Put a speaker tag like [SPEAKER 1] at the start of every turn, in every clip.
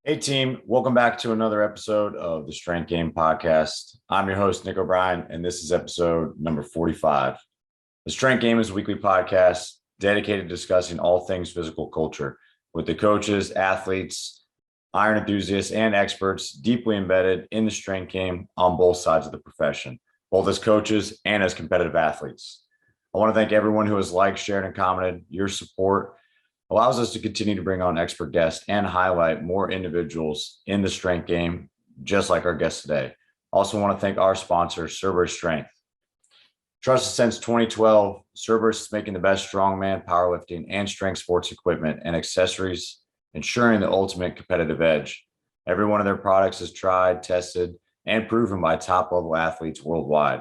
[SPEAKER 1] Hey team, welcome back to another episode of the Strength Game Podcast. I'm your host, Nick O'Brien, and this is episode number 45. The Strength Game is a weekly podcast dedicated to discussing all things physical culture with the coaches, athletes, iron enthusiasts, and experts deeply embedded in the strength game on both sides of the profession, both as coaches and as competitive athletes. I want to thank everyone who has liked, shared, and commented. Your support allows us to continue to bring on expert guests and highlight more individuals in the strength game, just like our guest today. Also want to thank our sponsor, Cerberus Strength. Trusted since 2012, Cerberus is making the best strongman, powerlifting, and strength sports equipment and accessories, ensuring the ultimate competitive edge. Every one of their products is tried, tested, and proven by top-level athletes worldwide.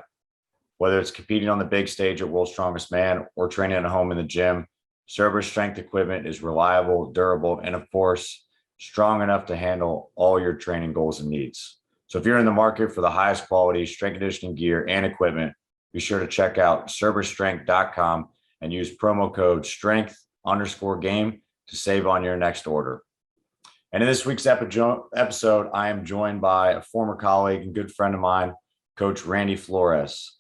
[SPEAKER 1] Whether it's competing on the big stage at World's Strongest Man or training at home in the gym, Cerberus strength equipment is reliable, durable, and of course, strong enough to handle all your training goals and needs. So if you're in the market for the highest quality strength conditioning gear and equipment, be sure to check out cerberusstrength.com and use promo code strength_game to save on your next order. And in this week's episode, I am joined by a former colleague and good friend of mine, Coach Randy Flores.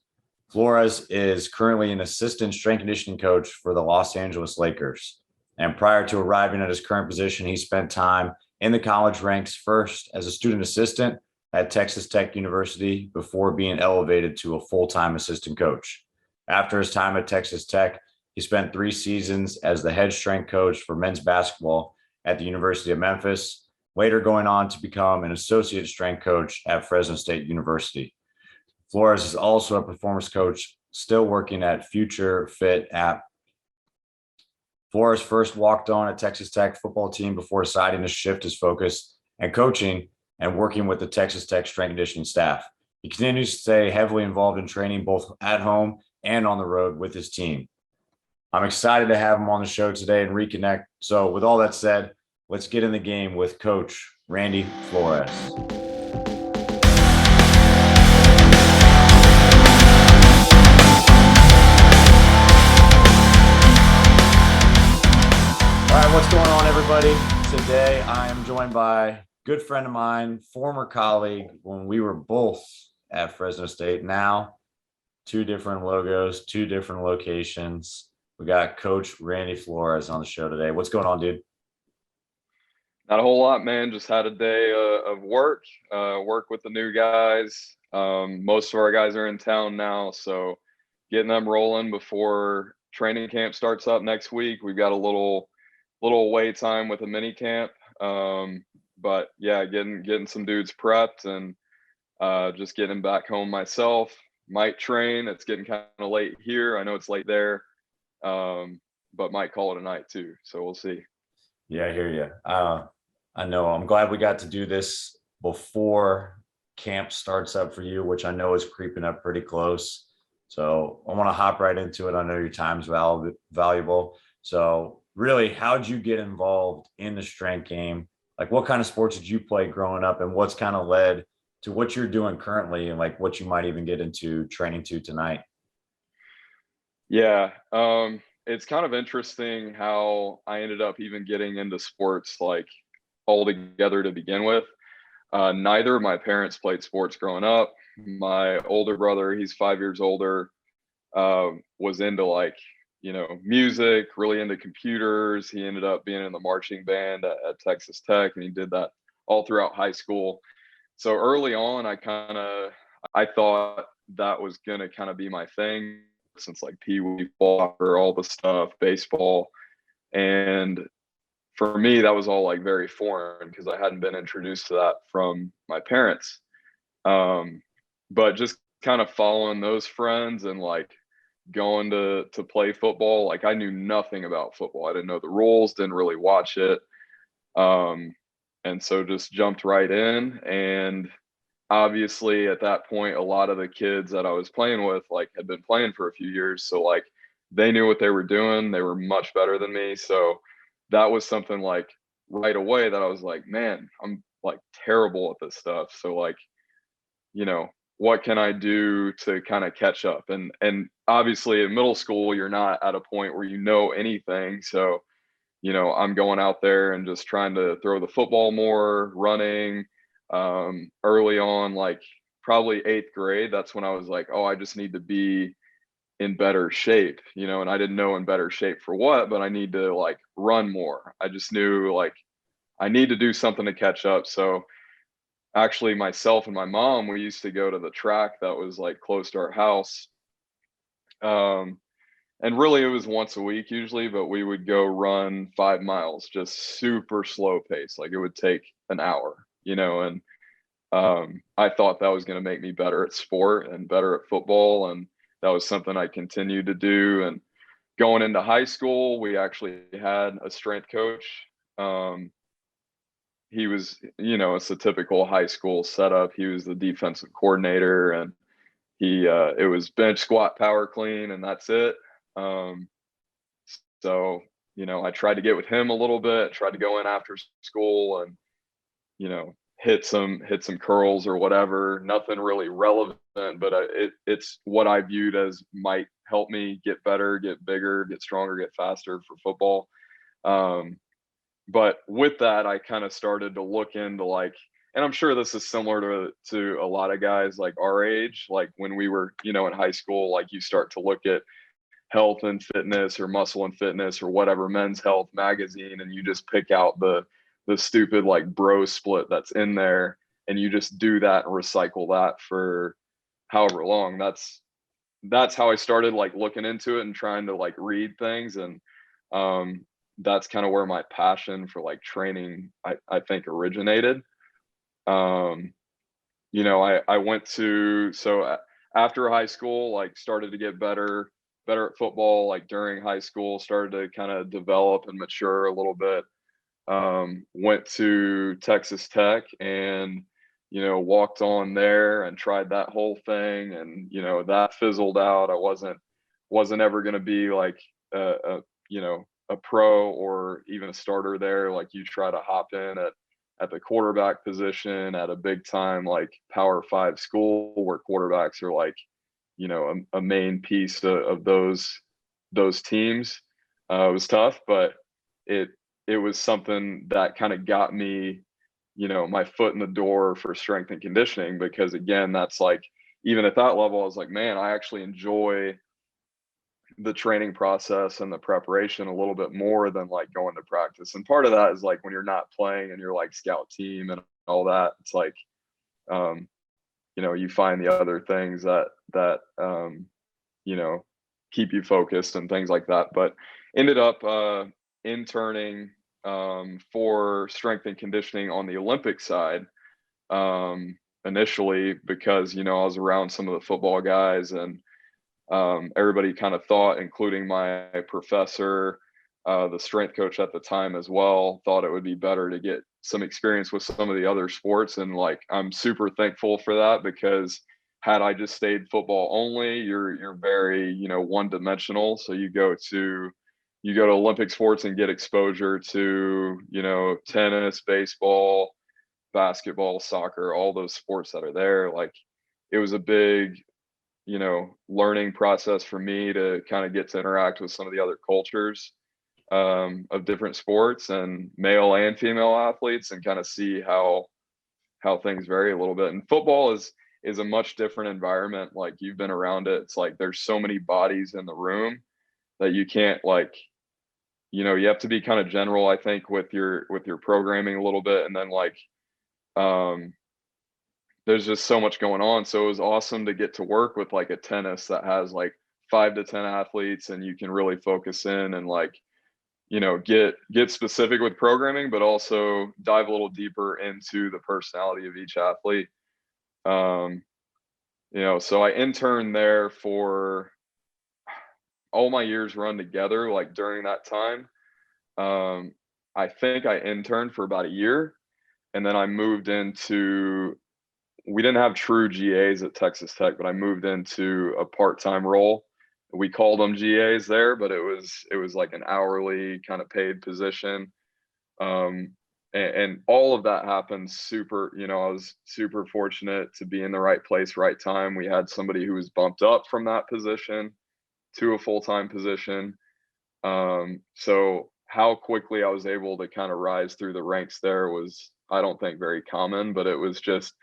[SPEAKER 1] Flores is currently an assistant strength conditioning coach for the Los Angeles Lakers. And prior to arriving at his current position, he spent time in the college ranks first as a student assistant at Texas Tech University before being elevated to a full-time assistant coach. After his time at Texas Tech, he spent 3 seasons as the head strength coach for men's basketball at the University of Memphis, later going on to become an associate strength coach at Fresno State University. Flores is also a performance coach, still working at Future Fit app. Flores first walked on a Texas Tech football team before deciding to shift his focus and coaching and working with the Texas Tech strength conditioning staff. He continues to stay heavily involved in training both at home and on the road with his team. I'm excited to have him on the show today and reconnect. So with all that said, let's get in the game with Coach Randy Flores. All right, what's going on, everybody? Today, I am joined by a good friend of mine, former colleague when we were both at Fresno State. Now, 2 different logos, 2 different locations. We got Coach Randy Flores on the show today. What's going on, dude?
[SPEAKER 2] Not a whole lot, man. Just had a day of work with the new guys. Most of our guys are in town now, so getting them rolling before training camp starts up next week. We've got a little away time with a mini camp. But yeah, getting some dudes prepped and just getting back home myself. Might train. It's getting kind of late here. I know it's late there, but might call it a night too. So we'll see.
[SPEAKER 1] Yeah, I hear you. I know. I'm glad we got to do this before camp starts up for you, which I know is creeping up pretty close. So I want to hop right into it. I know your time's valuable. So really, how'd you get involved in the strength game? Like what kind of sports did you play growing up and what's kind of led to what you're doing currently and like what you might even get into training to tonight?
[SPEAKER 2] Yeah. It's kind of interesting how I ended up even getting into sports like altogether to begin with. Neither of my parents played sports growing up. My older brother, he's 5 years older, was into music, really into computers. He ended up being in the marching band at Texas Tech, and he did that all throughout high school. So early on, I thought that was gonna kind of be my thing since like pee wee, soccer, all the stuff, baseball, and for me that was all like very foreign because I hadn't been introduced to that from my parents. But just kind of following those friends and like going to play football, like I knew nothing about football. I didn't know the rules, didn't really watch it. Um, and so just jumped right in. And obviously at that point, a lot of the kids that I was playing with like had been playing for a few years. So like they knew what they were doing. They were much better than me. So that was something like right away that I was like, man, I'm like terrible at this stuff. So like, what can I do to kind of catch up? And obviously in middle school, you're not at a point where you know anything. So I'm going out there and just trying to throw the football more, running. Early on, like probably 8th grade, that's when I was like, oh, I just need to be in better shape, and I didn't know in better shape for what, but I need to like run more. I just knew like I need to do something to catch up. So actually myself and my mom, we used to go to the track that was like close to our house. Um, and really it was once a week usually, but we would go run 5 miles, just super slow pace. Like it would take an hour, and I thought that was going to make me better at sport and better at football. And that was something I continued to do. And going into high school, we actually had a strength coach. Um, he was, it's a typical high school setup. He was the defensive coordinator, and it was bench, squat, power, clean, and that's it. Um, so, I tried to get with him a little bit, tried to go in after school and, hit some curls or whatever. Nothing really relevant, but it's what I viewed as might help me get better, get bigger, get stronger, get faster for football. But with that, I kind of started to look into like, and I'm sure this is similar to a lot of guys like our age, like when we were, in high school, like you start to look at health and fitness or muscle and fitness or whatever, Men's Health magazine, and you just pick out the stupid like bro split that's in there, and you just do that and recycle that for however long. That's how I started like looking into it and trying to like read things. And that's kind of where my passion for like training, I think originated. I went to, so after high school, like started to get better at football, like during high school, started to kind of develop and mature a little bit. Went to Texas Tech and, walked on there and tried that whole thing. And, that fizzled out. I wasn't ever going to be like, a pro or even a starter there. Like you try to hop in at the quarterback position at a big time, like Power 5 school where quarterbacks are like, a main piece of those teams. It was tough, but it was something that kind of got me, my foot in the door for strength and conditioning, because again, that's like, even at that level, I was like, man, I actually enjoy the training process and the preparation a little bit more than like going to practice. And part of that is like when you're not playing and you're like scout team and all that, it's like, you find the other things that keep you focused and things like that. But ended up interning for strength and conditioning on the Olympic side initially, because I was around some of the football guys, and everybody kind of thought, including my professor, the strength coach at the time as well, thought it would be better to get some experience with some of the other sports. And like, I'm super thankful for that, because had I just stayed football only, you're very, one dimensional. So you go to Olympic sports and get exposure to, tennis, baseball, basketball, soccer, all those sports that are there. Like it was a big, learning process for me to kind of get to interact with some of the other cultures of different sports and male and female athletes, and kind of see how things vary a little bit. And football is a much different environment. Like you've been around it. It's like there's so many bodies in the room that you can't like, you have to be kind of general, I think, with your programming a little bit. And then like there's just so much going on. So it was awesome to get to work with like a tennis that has like 5 to 10 athletes, and you can really focus in and like, get specific with programming, but also dive a little deeper into the personality of each athlete. So I interned there for all my years run together. Like during that time, I think I interned for about a year, and then I moved into, we didn't have true GAs at Texas Tech, but I moved into a part-time role. We called them GAs there, but it was like an hourly kind of paid position. And all of that happened super, I was super fortunate to be in the right place, right time. We had somebody who was bumped up from that position to a full-time position. So how quickly I was able to kind of rise through the ranks there was, I don't think, very common, but it was just,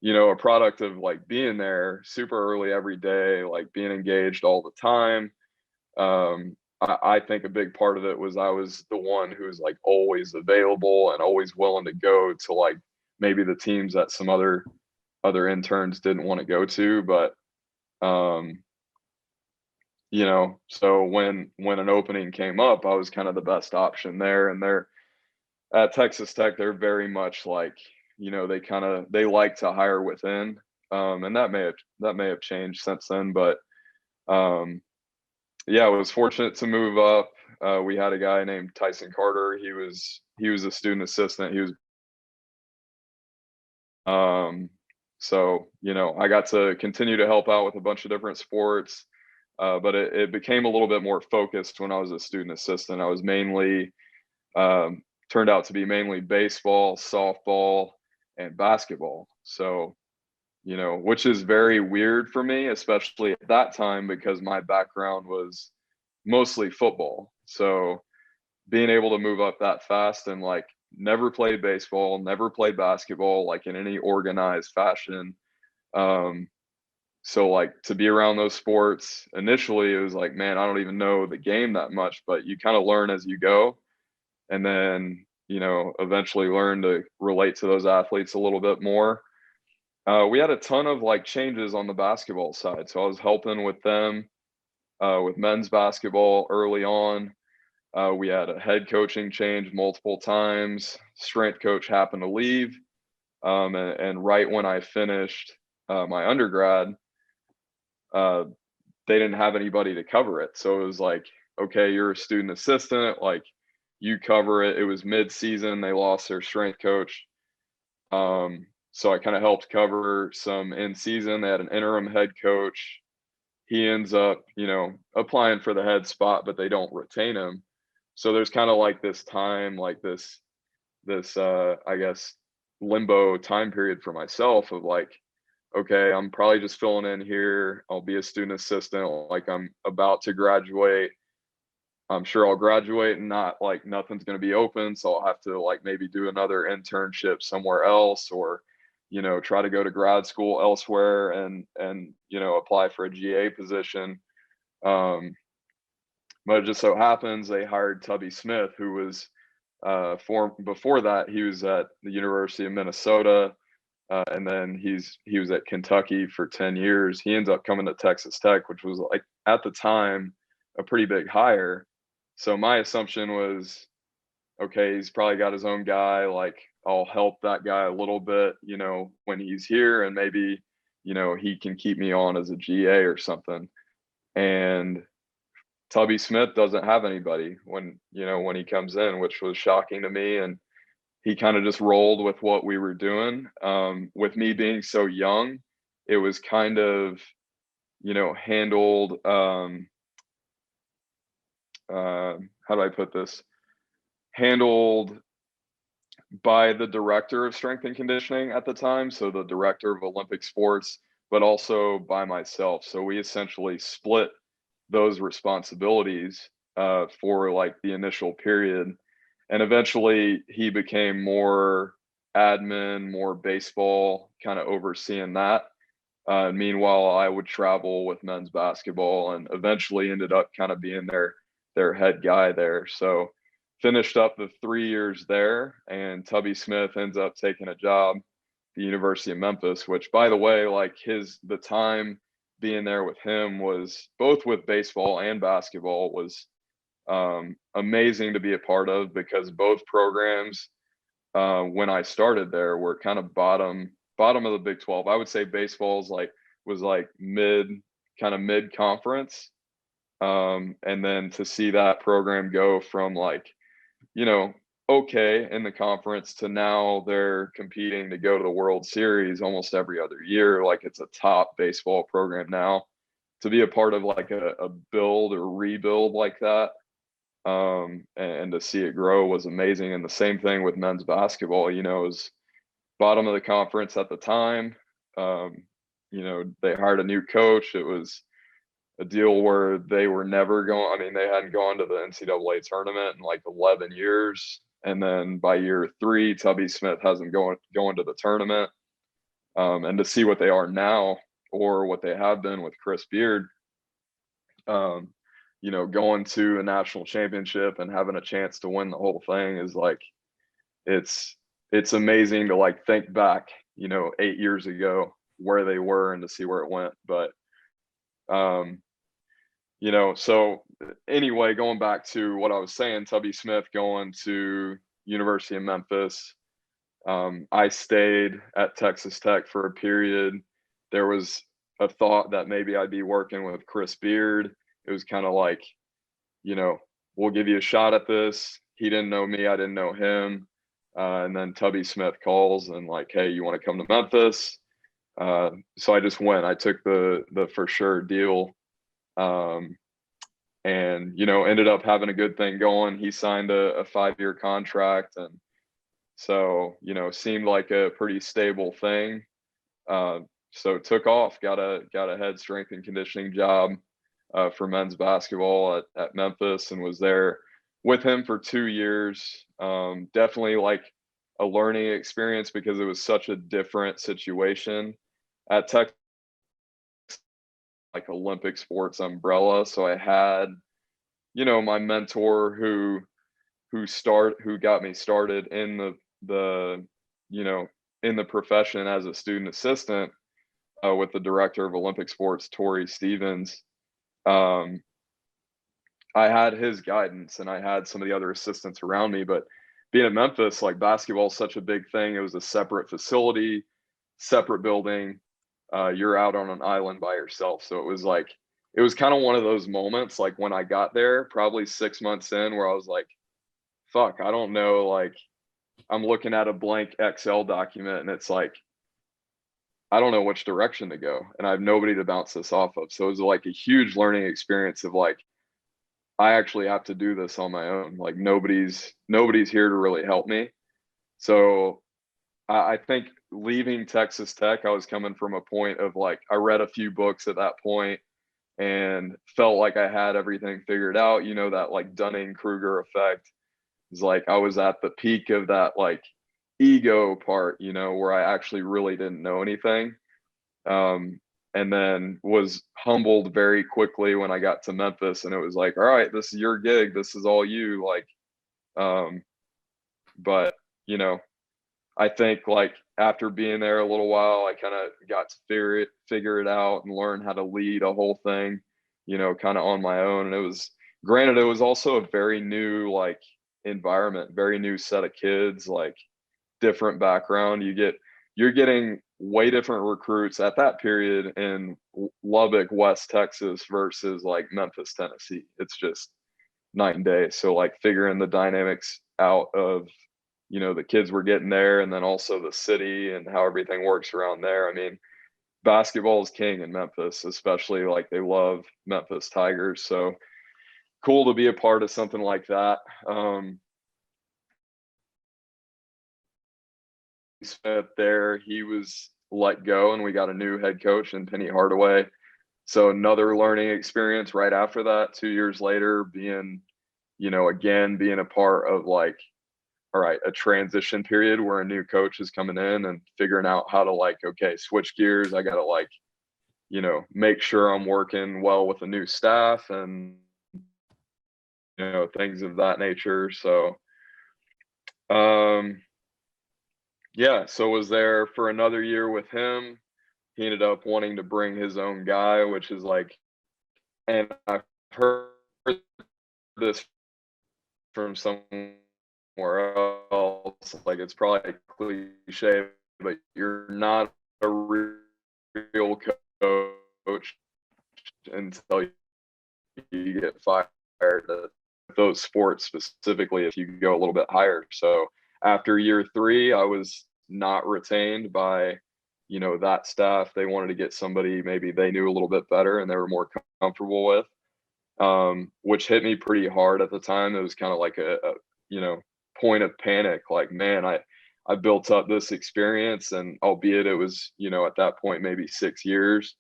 [SPEAKER 2] a product of like being there super early every day, like being engaged all the time. I think a big part of it was I was the one who was like always available and always willing to go to like maybe the teams that some other interns didn't want to go to. But so when an opening came up, I was kind of the best option there. And they're at Texas Tech, they're very much like, they like to hire within. And that may have changed since then, but yeah, I was fortunate to move up. We had a guy named Tyson Carter. He was a student assistant. He was so I got to continue to help out with a bunch of different sports, but it became a little bit more focused when I was a student assistant. I was mainly turned out to be mainly baseball, softball, and basketball. So which is very weird for me, especially at that time, because my background was mostly football. So being able to move up that fast and like never played baseball, never played basketball, like in any organized fashion. So like to be around those sports initially, it was like, man, I don't even know the game that much, but you kind of learn as you go. And then, eventually learn to relate to those athletes a little bit more. We had a ton of like changes on the basketball side. So I was helping with them with men's basketball early on. We had a head coaching change multiple times. Strength coach happened to leave. And right when I finished my undergrad, they didn't have anybody to cover it. So it was like, okay, you're a student assistant, like you cover it. It was mid-season. They lost their strength coach. So I kind of helped cover some in season. They had an interim head coach. He ends up, applying for the head spot, but they don't retain him. So there's kind of like this time, like this, I guess, limbo time period for myself of like, okay, I'm probably just filling in here. I'll be a student assistant. Like I'm about to graduate. I'm sure I'll graduate and not like nothing's going to be open. So I'll have to like maybe do another internship somewhere else, or try to go to grad school elsewhere and apply for a GA position. But it just so happens they hired Tubby Smith, who was before that he was at the University of Minnesota, and then he was at Kentucky for 10 years. He ends up coming to Texas Tech, which was like at the time a pretty big hire. So my assumption was, okay, he's probably got his own guy, like I'll help that guy a little bit, when he's here, and maybe, he can keep me on as a GA or something. And Tubby Smith doesn't have anybody when he comes in, which was shocking to me. And he kind of just rolled with what we were doing. With me being so young, it was kind of, handled, how do I put this? Handled by the director of strength and conditioning at the time, so the director of Olympic sports, but also by myself. So we essentially split those responsibilities for like the initial period, and eventually he became more admin, more baseball, kind of overseeing that. Meanwhile, I would travel with men's basketball, and eventually ended up kind of being their head guy there. So finished up the 3 years there, and Tubby Smith ends up taking a job at the University of Memphis, which, by the way, like the time being there with him was both with baseball and basketball was amazing to be a part of, because both programs when I started there were kind of bottom of the Big 12. I would say baseball's was mid conference. And then to see that program go from like, okay in the conference to now they're competing to go to the World Series almost every other year. Like it's a top baseball program now. To be a part of like a build or rebuild like that, and to see it grow was amazing. And the same thing with men's basketball, it was bottom of the conference at the time. They hired a new coach. It was a deal where they were never going. I mean, they hadn't gone to the NCAA tournament in like 11 years. And then by year 3, Tubby Smith hasn't going to the tournament. And to see what they are now, or what they have been with Chris Beard, going to a national championship and having a chance to win the whole thing is like, it's amazing to like think back, 8 years ago where they were and to see where it went. But, so anyway, going back to what I was saying, Tubby Smith going to University of Memphis. I stayed at Texas Tech for a period. There was a thought that maybe I'd be working with Chris Beard. It was kind of like, we'll give you a shot at this. He didn't know me, I didn't know him. And then Tubby Smith calls and like, hey, you want to come to Memphis? So I just went. I took the for sure deal, and ended up having a good thing going. He signed a 5-year contract, and so seemed like a pretty stable thing. So took off. Got a head strength and conditioning job for men's basketball at Memphis, and was there with him for 2 years. Definitely like a learning experience because it was such a different situation at Tech, like Olympic sports umbrella. So I had, my mentor who got me started in the in the profession as a student assistant with the director of Olympic sports, Tori Stevens. I had his guidance and I had some of the other assistants around me, but being at Memphis, like basketball is such a big thing. It was a separate facility, separate building. You're out on an island by yourself. So it was kind of one of those moments, like when I got there, probably 6 months in, where I was like, fuck, I don't know. Like I'm looking at a blank Excel document and it's like, I don't know which direction to go. And I have nobody to bounce this off of. So it was like a huge learning experience of like, I actually have to do this on my own. Like nobody's here to really help me. So I think leaving Texas Tech, I was coming from a point of like, I read a few books at that point and felt like I had everything figured out, that like Dunning-Kruger effect. It's like I was at the peak of that like ego part, where I actually really didn't know anything. And then was humbled very quickly when I got to Memphis, and it was like, all right, this is your gig. This is all you. Like, but I think like after being there a little while, I kind of got to figure it out and learn how to lead a whole thing, kind of on my own. And it was also a very new like environment, very new set of kids, like different background. You're getting way different recruits at that period in Lubbock, West Texas versus like Memphis, Tennessee. It's just night and day. So like figuring the dynamics out of the kids were getting there, and then also the city and how everything works around there. I mean, basketball is king in Memphis, especially like they love Memphis Tigers. So cool to be a part of something like that. Smith there, he was let go, and we got a new head coach in Penny Hardaway. So another learning experience right after that. 2 years later, being a part of like, all right, a transition period where a new coach is coming in and figuring out how to like, okay, switch gears. I got to like, make sure I'm working well with the new staff and, things of that nature. So, yeah, so was there for another year with him. He ended up wanting to bring his own guy, which is like, and I've heard this from somewhere else, like it's probably a cliche, but you're not a real coach until you get fired at those sports, specifically if you go a little bit higher. So after year 3, I was not retained by that staff. They wanted to get somebody maybe they knew a little bit better and they were more comfortable with, which hit me pretty hard at the time. It was kind of like a point of panic, like, man, I built up this experience, and albeit it was at that point maybe 6 years,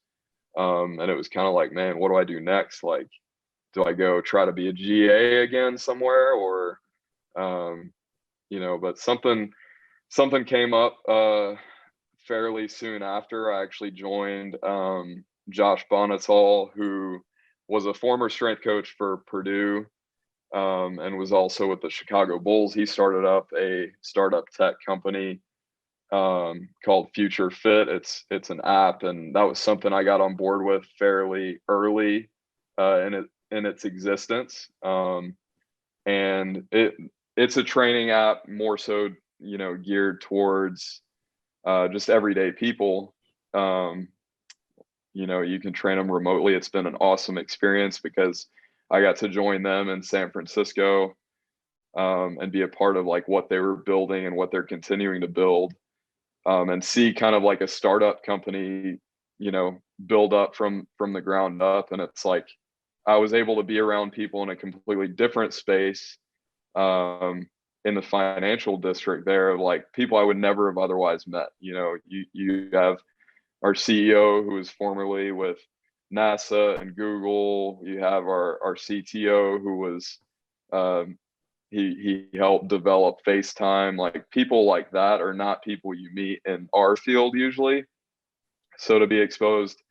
[SPEAKER 2] And it was kind of like, man, what do I do next? Like, do I go try to be a GA again somewhere, or but something came up fairly soon after. I actually joined Josh Bonnettall, who was a former strength coach for Purdue, and was also with the Chicago Bulls. He started up a startup tech company called Future Fit. It's an app, and that was something I got on board with fairly early in its existence. And it's a training app, more so geared towards just everyday people. You can train them remotely. It's been an awesome experience because I got to join them in San Francisco and be a part of like what they were building and what they're continuing to build, and see kind of like a startup company, build up from the ground up. And it's like I was able to be around people in a completely different space, in the financial district there, like people I would never have otherwise met. You have our CEO, who was formerly with NASA and Google. You have our CTO, who was he helped develop FaceTime. Like people like that are not people you meet in our field usually. So to be exposed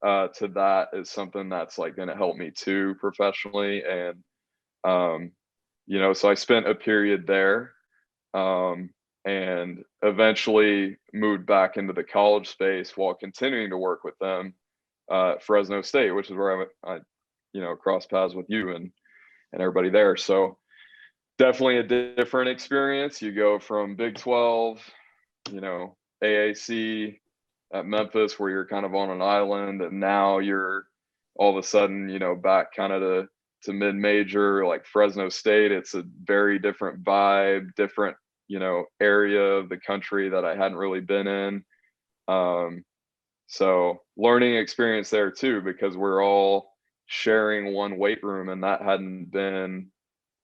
[SPEAKER 2] to that is something that's like going to help me too professionally. And so I spent a period there, and eventually moved back into the college space while continuing to work with them at Fresno State, which is where I crossed paths with you and everybody there. So definitely a different experience. You go from Big 12, AAC at Memphis, where you're kind of on an island, and now you're all of a sudden, back kind of to mid-major, like Fresno State. It's a very different vibe, different, area of the country that I hadn't really been in. So learning experience there too, because we're all sharing one weight room, and that hadn't been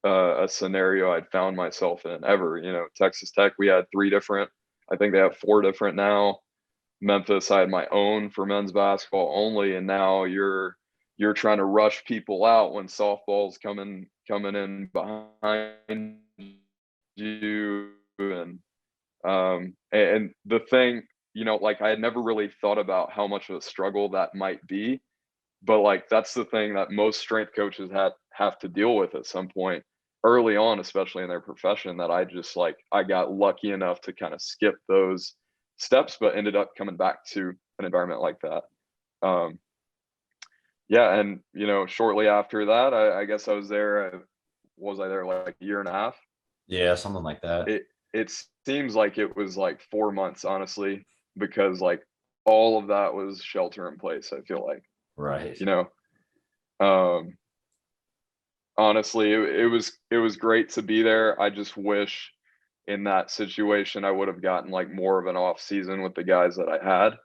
[SPEAKER 2] a scenario I'd found myself in ever. Texas Tech, we had 3 different, I think they have 4 different now. Memphis, I had my own for men's basketball only, and now you're trying to rush people out when softball's coming in behind you. And the thing, like I had never really thought about how much of a struggle that might be, but like that's the thing that most strength coaches have to deal with at some point early on, especially in their profession, that I got lucky enough to kind of skip those steps, but ended up coming back to an environment like that. And shortly after that, I guess I was there. Was I there like a year and a half?
[SPEAKER 1] Yeah, something like that.
[SPEAKER 2] It seems like it was like 4 months, honestly, because like all of that was shelter in place, I feel like.
[SPEAKER 1] Right.
[SPEAKER 2] Honestly, it was great to be there. I just wish in that situation I would have gotten like more of an off season with the guys that I had,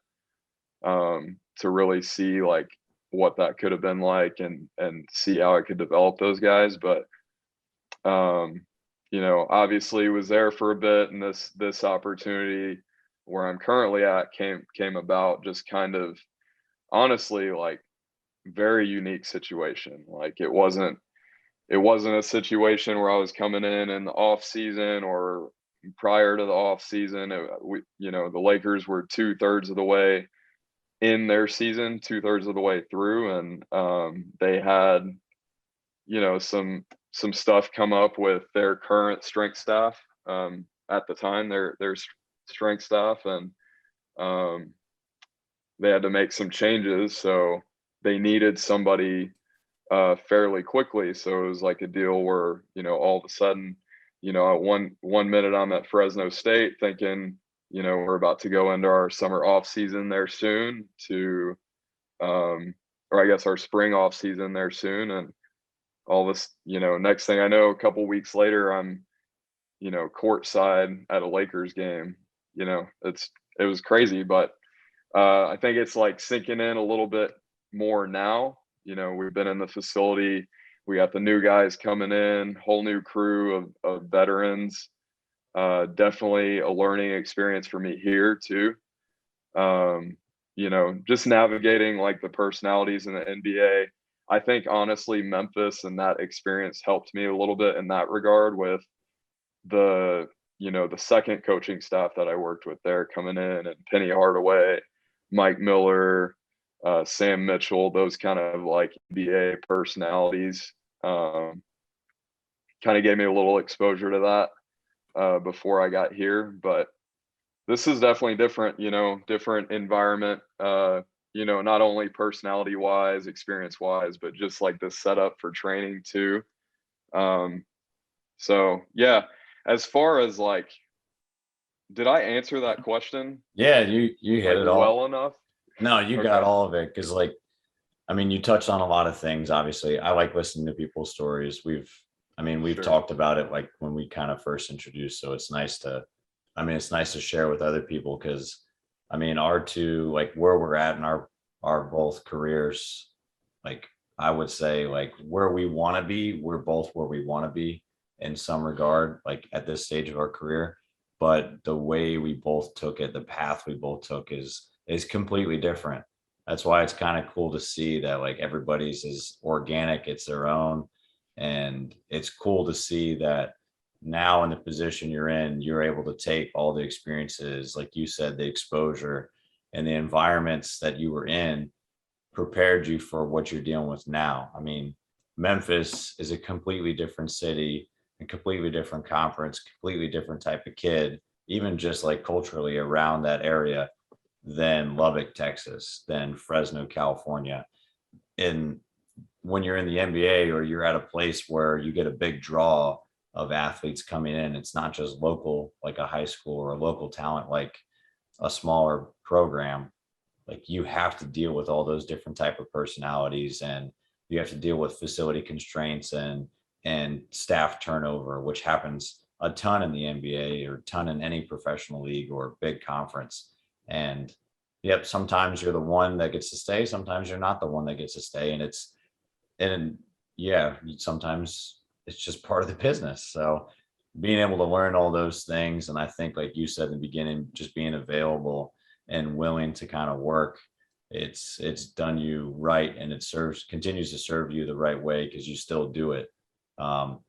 [SPEAKER 2] to really see like what that could have been like, and see how I could develop those guys. But obviously was there for a bit, and this opportunity where I'm currently at came about just kind of honestly like very unique situation. Like it wasn't a situation where I was coming in the off season or prior to the off season. The Lakers were 2/3 of the way in their season, 2/3 of the way through, and they had some stuff come up with their current strength staff, at the time, their strength staff, and they had to make some changes, so they needed somebody fairly quickly. So it was like a deal where all of a sudden, one minute I'm at Fresno State thinking we're about to go into our summer off season there soon, to or I guess our spring off season there soon, and all this, next thing I know, a couple weeks later, I'm courtside at a Lakers game. It was crazy, but I think it's like sinking in a little bit more now. We've been in the facility, we got the new guys coming in, whole new crew of veterans. Definitely a learning experience for me here too. just navigating like the personalities in the NBA. I think honestly, Memphis and that experience helped me a little bit in that regard with the, the second coaching staff that I worked with there coming in, and Penny Hardaway, Mike Miller, Sam Mitchell, those kind of like NBA personalities, kind of gave me a little exposure to that before I got here. But this is definitely different, different environment, not only personality wise, experience wise, but just like the setup for training too. So yeah, as far as like, did I answer that question
[SPEAKER 1] Yeah, you hit
[SPEAKER 2] like
[SPEAKER 1] it all.
[SPEAKER 2] well enough?
[SPEAKER 1] No, you got
[SPEAKER 2] Okay,
[SPEAKER 1] all of it because, like, I mean, you touched on a lot of things. Obviously, I like listening to people's stories. We've
[SPEAKER 2] sure.
[SPEAKER 1] talked about it like when we kind of first introduced. So it's nice to share with other people because, our two, like where we're at in our both careers, like I would say, like where we want to be, we're both where we want to be in some regard, like at this stage of our career. But the way we both took it, the path we both took is completely different. That's why it's kind of cool to see that like everybody's is organic, it's their own. And it's cool to see that now in the position you're in, you're able to take all the experiences, like you said, the exposure and the environments that you were in prepared you for what you're dealing with now. Memphis is a completely different city, a completely different conference, completely different type of kid, even just like culturally around that area than Lubbock, Texas, than Fresno, California. And when you're in the NBA or you're at a place where you get a big draw of athletes coming in, it's not just local, like a high school or a local talent, like a smaller program. Like you have to deal with all those different type of personalities, and you have to deal with facility constraints and staff turnover, which happens a ton in the NBA or a ton in any professional league or big conference. And yep, sometimes you're the one that gets to stay, sometimes you're not the one that gets to stay. And yeah, sometimes it's just part of the business. So being able to learn all those things, and I think like you said in the beginning, just being available and willing to kind of work, it's done you right, and it continues to serve you the right way because you still do it. um,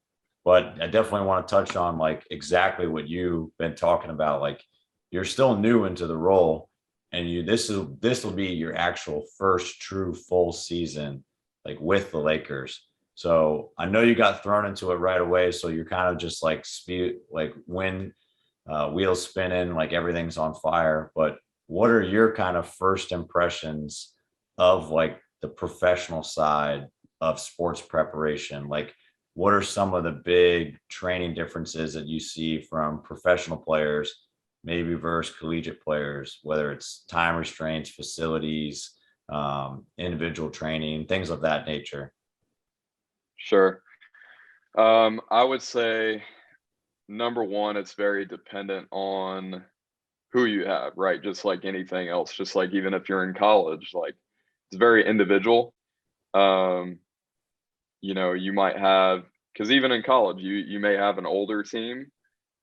[SPEAKER 1] but I definitely want to touch on like exactly what you've been talking about. Like you're still new into the role, and this will be your actual first true full season like with the Lakers. So I know you got thrown into it right away, so you're kind of just like speed, like when wheels spinning, like everything's on fire. But what are your kind of first impressions of like the professional side of sports preparation? Like, what are some of the big training differences that you see from professional players, maybe versus collegiate players, whether it's time restraints, facilities, individual training, things of that nature?
[SPEAKER 2] Sure. I would say number one, it's very dependent on who you have, right? Just like anything else, just like even if you're in college, like it's very individual. Um, you might have, because even in college, you may have an older team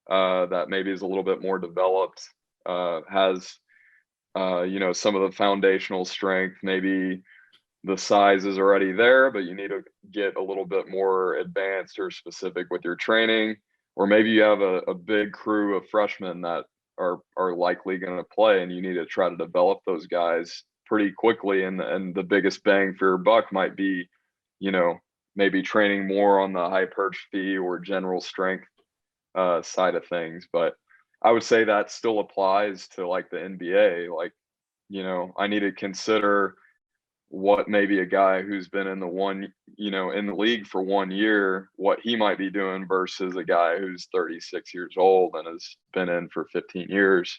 [SPEAKER 2] that maybe is a little bit more developed, has some of the foundational strength, maybe the size is already there, but you need to get a little bit more advanced or specific with your training. Or maybe you have a big crew of freshmen that are likely going to play, and you need to try to develop those guys pretty quickly. And the biggest bang for your buck might be, you know, maybe training more on the hypertrophy or general strength side of things. But I would say that still applies to like the NBA. Like, I need to consider what maybe a guy who's been in in the league for 1 year, what he might be doing versus a guy who's 36 years old and has been in for 15 years.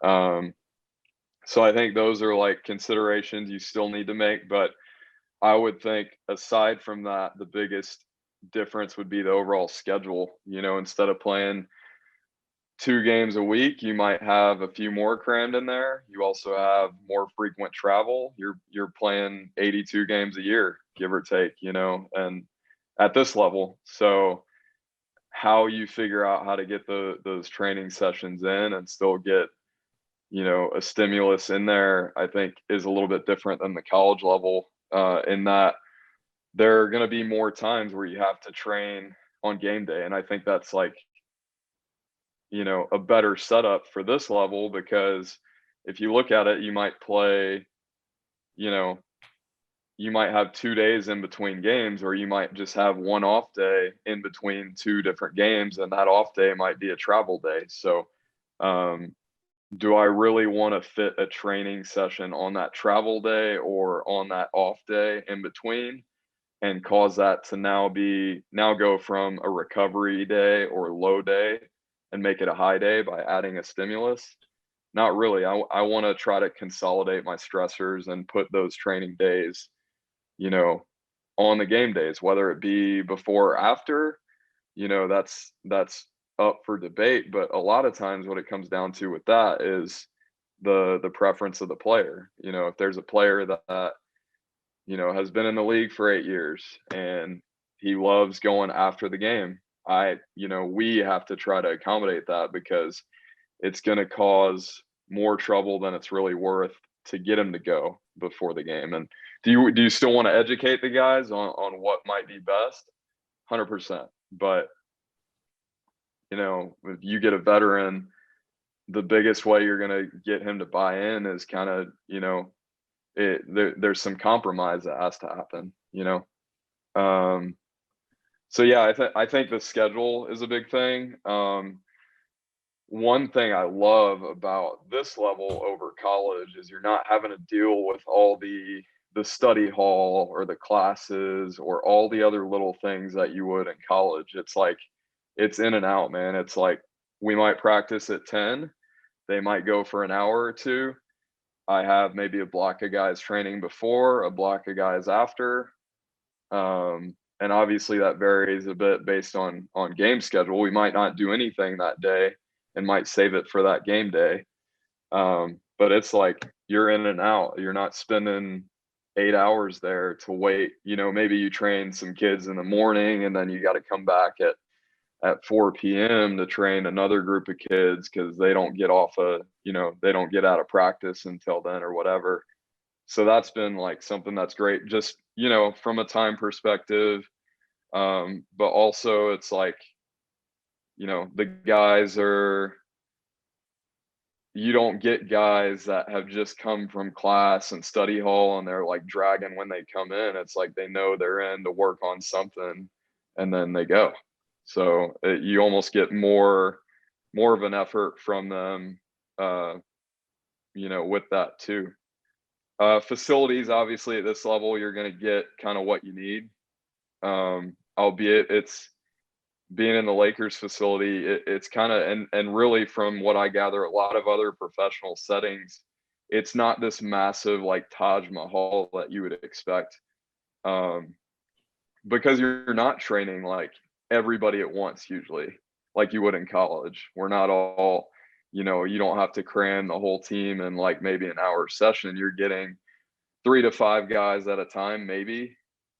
[SPEAKER 2] Um, so I think those are like considerations you still need to make. But I would think aside from that, the biggest difference would be the overall schedule. Instead of playing 2 games a week, you might have a few more crammed in there. You also have more frequent travel. You're playing 82 games a year, give or take, and at this level. So how you figure out how to get those training sessions in and still get a stimulus in there, I think is a little bit different than the college level, in that there are going to be more times where you have to train on game day. And I think that's like, a better setup for this level, because if you look at it, you might play, you know, you might have 2 days in between games, or you might just have one off day in between two different games, and that off day might be a travel day. So, do I really want to fit a training session on that travel day or on that off day in between, and cause that to now go from a recovery day or low day and make it a high day by adding a stimulus? Not really. I want to try to consolidate my stressors and put those training days, you know, on the game days, whether it be before or after, that's up for debate. But a lot of times what it comes down to with that is the preference of the player. If there's a player that has been in the league for 8 years and he loves going after the game, we have to try to accommodate that, because it's going to cause more trouble than it's really worth to get him to go before the game. And do you still want to educate the guys on what might be best? 100%. But if you get a veteran, the biggest way you're going to get him to buy in is kind of, there's some compromise that has to happen. So yeah, I think the schedule is a big thing. One thing I love about this level over college is you're not having to deal with all the study hall or the classes or all the other little things that you would in college. It's like, it's in and out, man. It's like, we might practice at 10, they might go for an hour or two. I have maybe a block of guys training before, a block of guys after. And obviously that varies a bit based on game schedule. We might not do anything that day and might save it for that game day. But it's like, you're in and out. You're not spending 8 hours there to wait. Maybe you train some kids in the morning and then you got to come back at 4 p.m. to train another group of kids, because they don't get they don't get out of practice until then or whatever. So that's been like something that's great, just, from a time perspective. But also it's like, the guys you don't get guys that have just come from class and study hall and they're like dragging when they come in. It's like they know they're in to work on something and then they go. So you almost get more of an effort from them, with that too. Facilities, obviously at this level, you're going to get kind of what you need. Albeit it's being in the Lakers facility, it's kind of, and really from what I gather, a lot of other professional settings, it's not this massive like Taj Mahal that you would expect, because you're not training like everybody at once usually, like you would in college. We're not all, you don't have to cram the whole team in like maybe an hour session. You're getting 3 to 5 guys at a time maybe,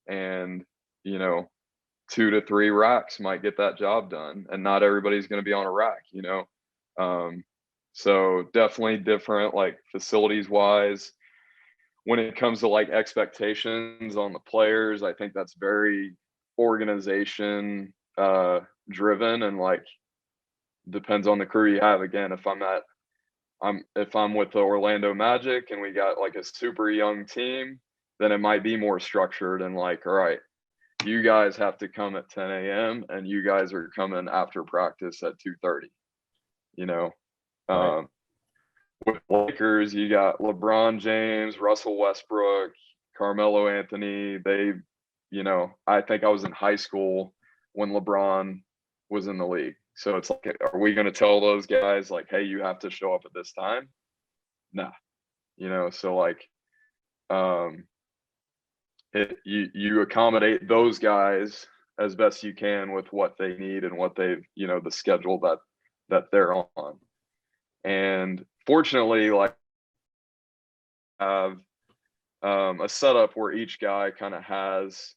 [SPEAKER 2] and 2 to 3 racks might get that job done, and not everybody's going to be on a rack. So definitely different, like facilities wise. When it comes to like expectations on the players, I think that's very organization driven, and like depends on the crew you have. Again, if I'm with the Orlando Magic and we got like a super young team, then it might be more structured and like, all right, you guys have to come at 10 a.m. and you guys are coming after practice at 2:30.
[SPEAKER 1] Right.
[SPEAKER 2] With Lakers, you got LeBron James, Russell Westbrook, Carmelo Anthony. I think I was in high school when LeBron was in the league. So it's like, are we going to tell those guys like, hey, you have to show up at this time? Nah. So like, you accommodate those guys as best you can with what they need and what they've, the schedule that they're on. And fortunately, like, have a setup where each guy kind of has,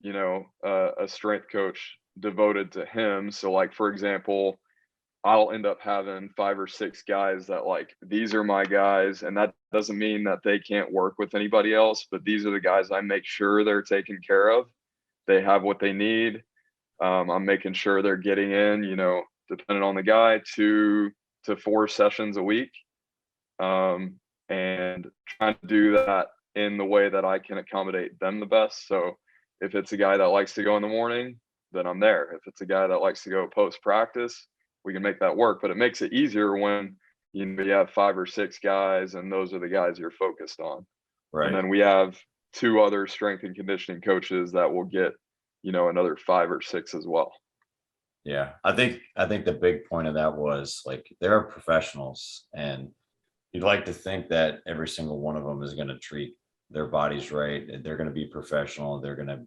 [SPEAKER 2] a strength coach devoted to him. So like, for example, I'll end up having 5 or 6 guys that, like, these are my guys, and that doesn't mean that they can't work with anybody else, but these are the guys I make sure they're taken care of. They have what they need. I'm making sure they're getting in, depending on the guy, 2 to 4 sessions a week, and trying to do that in the way that I can accommodate them the best. So if it's a guy that likes to go in the morning, then I'm there. If it's a guy that likes to go post practice, we can make that work. But it makes it easier when you have 5 or 6 guys, and those are the guys you're focused on. And
[SPEAKER 1] Right.
[SPEAKER 2] then we have 2 other strength and conditioning coaches that will get another 5 or 6 as well.
[SPEAKER 1] Yeah. I think the big point of that was like there are professionals, and you'd like to think that every single one of them is going to treat their bodies right. They're going to be professional. They're going to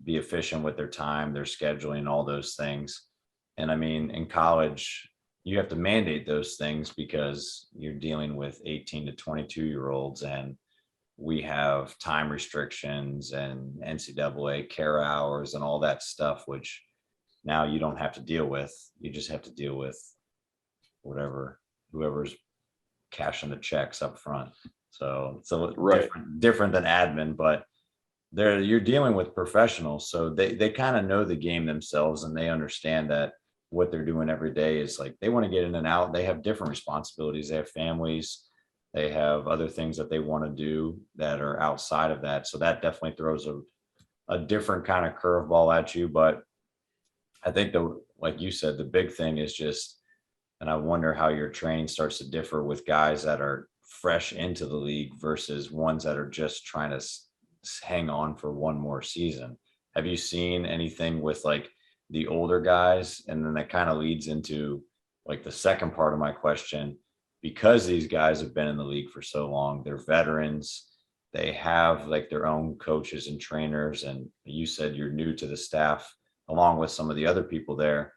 [SPEAKER 1] be efficient with their time, their scheduling, all those things. And I mean, in college, you have to mandate those things because you're dealing with 18 to 22-year-olds, and we have time restrictions and NCAA care hours and all that stuff, which now you don't have to deal with. You just have to deal with whoever's cashing the checks up front. So it's a
[SPEAKER 2] Right.
[SPEAKER 1] different than admin, but you're dealing with professionals, so they kind of know the game themselves, and they understand that what they're doing every day is like they want to get in and out. They have different responsibilities. They have families. They have other things that they want to do that are outside of that. So that definitely throws a different kind of curveball at you. But I think like you said, the big thing is just, and I wonder how your training starts to differ with guys that are fresh into the league versus ones that are just trying to hang on for one more season. Have you seen anything with like the older guys? And then that kind of leads into like the second part of my question, because these guys have been in the league for so long, they're veterans, they have like their own coaches and trainers. And you said you're new to the staff along with some of the other people there.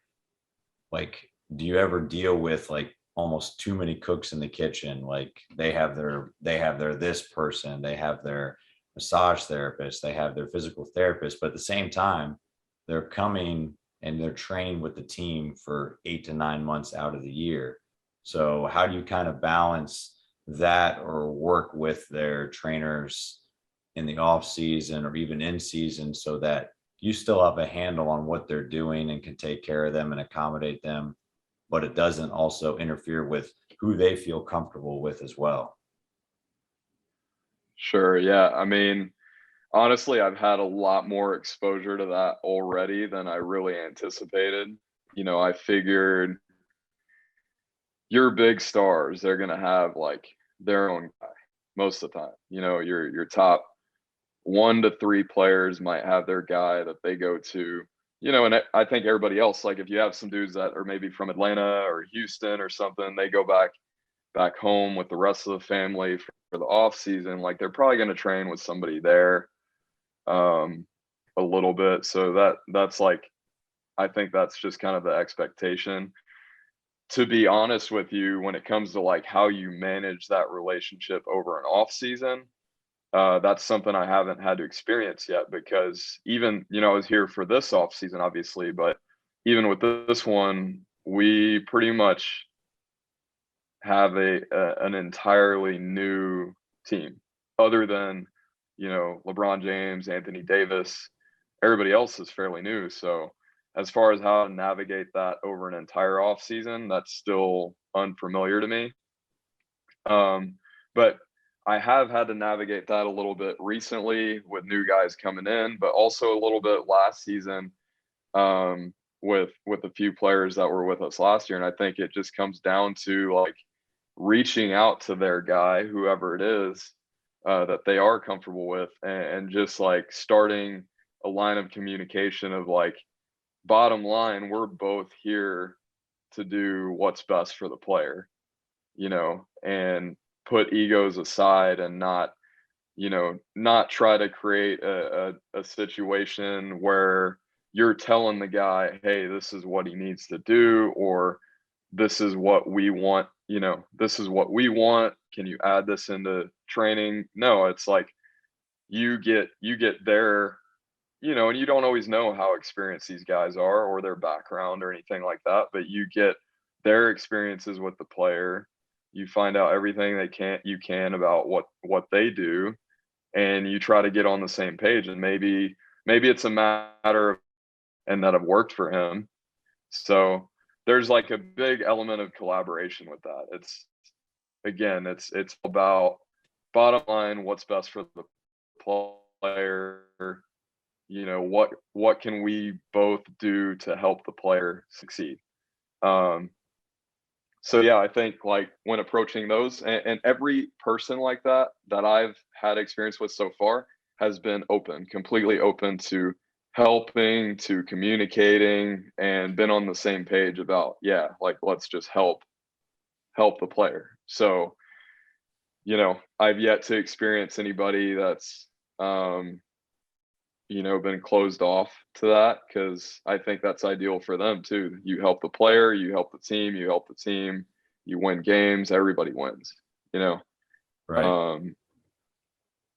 [SPEAKER 1] Like, do you ever deal with like almost too many cooks in the kitchen? Like they have their this person, they have their massage therapist, they have their physical therapist, but at the same time, they're coming and they're training with the team for 8 to 9 months out of the year. So how do you kind of balance that or work with their trainers in the off season or even in season so that you still have a handle on what they're doing and can take care of them and accommodate them, but it doesn't also interfere with who they feel comfortable with as well?
[SPEAKER 2] Sure. Yeah. I mean, honestly, I've had a lot more exposure to that already than I really anticipated. I figured your big stars, they're gonna have like their own guy most of the time. Your top 1 to 3 players might have their guy that they go to. And I think everybody else, like if you have some dudes that are maybe from Atlanta or Houston or something, they go back home with the rest of the family for the off season. Like they're probably going to train with somebody there, a little bit. So that's like, I think that's just kind of the expectation. To be honest with you, when it comes to like how you manage that relationship over an off season, that's something I haven't had to experience yet, because even, I was here for this off season, obviously, but even with this one, we pretty much have an entirely new team, other than LeBron James, Anthony Davis. Everybody else is fairly new. So as far as how to navigate that over an entire off season, that's still unfamiliar to me. But I have had to navigate that a little bit recently with new guys coming in, but also a little bit last season, with a few players that were with us last year. And I think it just comes down to like reaching out to their guy, whoever it is, that they are comfortable with, and just like starting a line of communication of like, bottom line, we're both here to do what's best for the player, and put egos aside, and not try to create a situation where you're telling the guy, hey, this is what he needs to do, or this is what we want, this is what we want. Can you add this into training? No, it's like you get there, and you don't always know how experienced these guys are or their background or anything like that, but you get their experiences with the player. You find out everything you can about what they do, and you try to get on the same page. And maybe it's a matter of and that have worked for him. So there's like a big element of collaboration with that. It's about bottom line, what's best for the player. What can we both do to help the player succeed? So yeah, I think like when approaching those, and every person like that I've had experience with so far has been completely open to helping, to communicating, and been on the same page about, yeah, like let's just help the player. So, I've yet to experience anybody that's been closed off to that, because I think that's ideal for them too. You help the player, you help the team, you win games, everybody wins,
[SPEAKER 1] Right.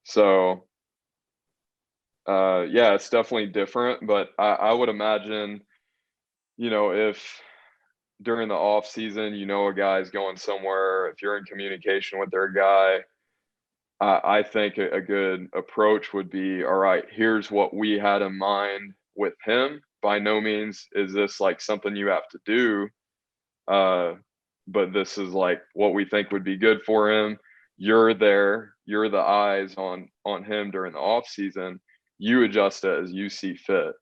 [SPEAKER 2] So yeah, it's definitely different, but I would imagine, if during the off season, a guy's going somewhere, if you're in communication with their guy, I think a good approach would be, all right, here's what we had in mind with him. By no means is this like something you have to do, but this is like what we think would be good for him. You're there, you're the eyes on him during the off season. You adjust it as you see fit.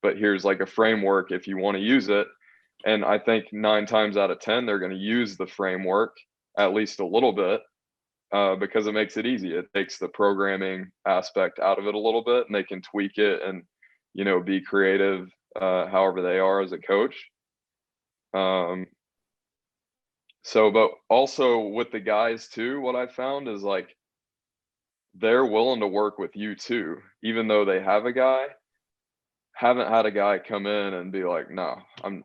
[SPEAKER 2] But here's like a framework if you want to use it. And I think 9 times out of 10, they're going to use the framework at least a little bit, because it makes it easy. It takes the programming aspect out of it a little bit, and they can tweak it and, be creative, however they are as a coach. So, but also with the guys too, what I found is like, they're willing to work with you too, even though they have a guy. Haven't had a guy come in and be like, no, I'm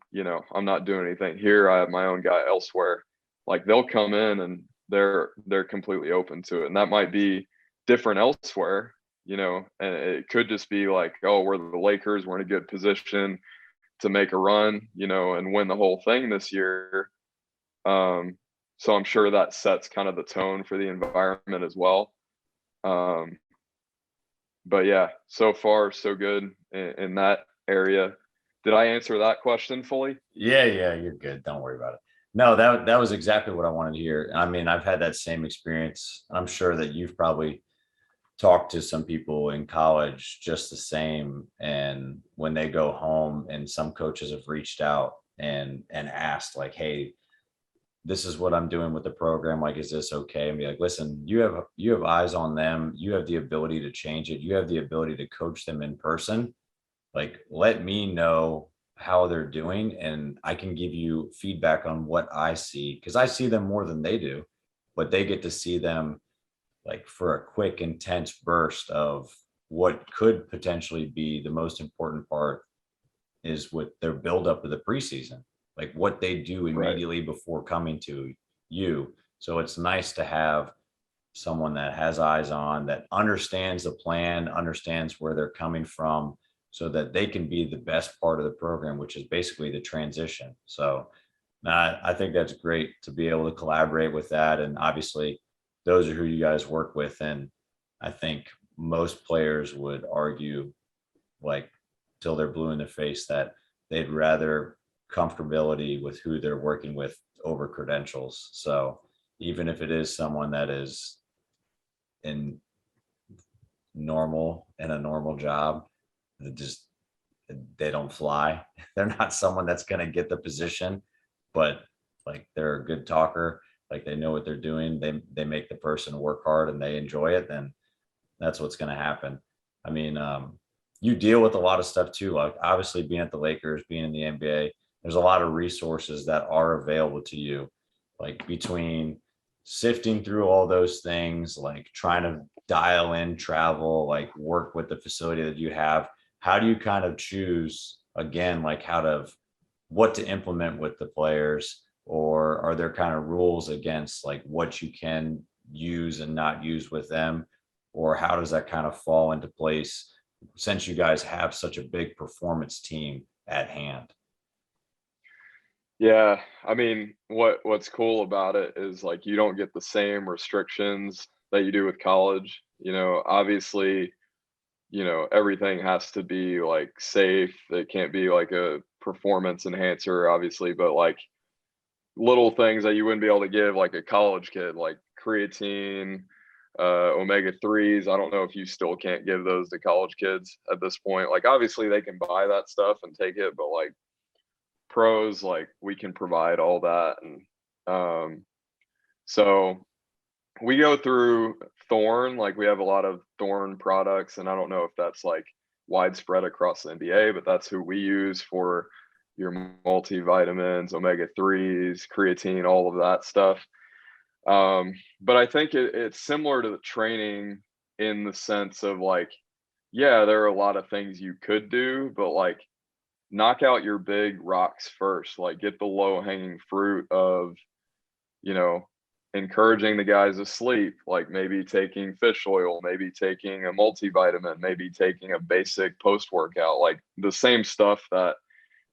[SPEAKER 2] not doing anything here. I have my own guy elsewhere. Like they'll come in and they're completely open to it. And that might be different elsewhere, and it could just be like, oh, we're the Lakers, we're in a good position to make a run, and win the whole thing this year. So I'm sure that sets kind of the tone for the environment as well. But yeah, so far so good in that area. Did I answer that question fully?
[SPEAKER 1] Yeah, you're good. Don't worry about it. No, that was exactly what I wanted to hear. I mean, I've had that same experience. I'm sure that you've probably talked to some people in college just the same. And when they go home, and some coaches have reached out and asked, like, hey, this is what I'm doing with the program. Like, is this okay? And be like, listen, you have eyes on them. You have the ability to change it. You have the ability to coach them in person. Like, let me know how they're doing, and I can give you feedback on what I see, because I see them more than they do, but they get to see them like for a quick, intense burst of what could potentially be the most important part is with their buildup of the preseason, like what they do
[SPEAKER 2] Right.
[SPEAKER 1] immediately before coming to you. So it's nice to have someone that has eyes on, that understands the plan, understands where they're coming from, so that they can be the best part of the program, which is basically the transition. So I think that's great to be able to collaborate with that. And obviously, those are who you guys work with. And I think most players would argue, like, till they're blue in the face, that they'd rather comfortability with who they're working with over credentials. So even if it is someone that is in a normal job, just they don't fly. They're not someone that's going to get the position, but like they're a good talker, like they know what they're doing. They make the person work hard and they enjoy it. Then that's what's going to happen. I mean, you deal with a lot of stuff too. Like obviously being at the Lakers, being in the NBA, there's a lot of resources that are available to you, like between sifting through all those things, like trying to dial in travel, like work with the facility that you have. How do you kind of choose, again, like what to implement with the players? Or are there kind of rules against like what you can use and not use with them? Or how does that kind of fall into place since you guys have such a big performance team at hand?
[SPEAKER 2] Yeah, I mean, what's cool about it is like you don't get the same restrictions that you do with college. Obviously, everything has to be like safe. It can't be like a performance enhancer, obviously, but like little things that you wouldn't be able to give like a college kid, like creatine, omega 3s. I don't know if you still can't give those to college kids at this point. Like obviously they can buy that stuff and take it, but like pros, like we can provide all that. And so we go through Thorn, like we have a lot of Thorn products, and I don't know if that's like widespread across the NBA, but that's who we use for your multivitamins, omega 3s, creatine, all of that stuff. But I think it's similar to the training in the sense of like, yeah, there are a lot of things you could do, but like knock out your big rocks first. Like get the low hanging fruit of, you know, encouraging the guys to sleep, like maybe taking fish oil, maybe taking a multivitamin, maybe taking a basic post workout, like the same stuff that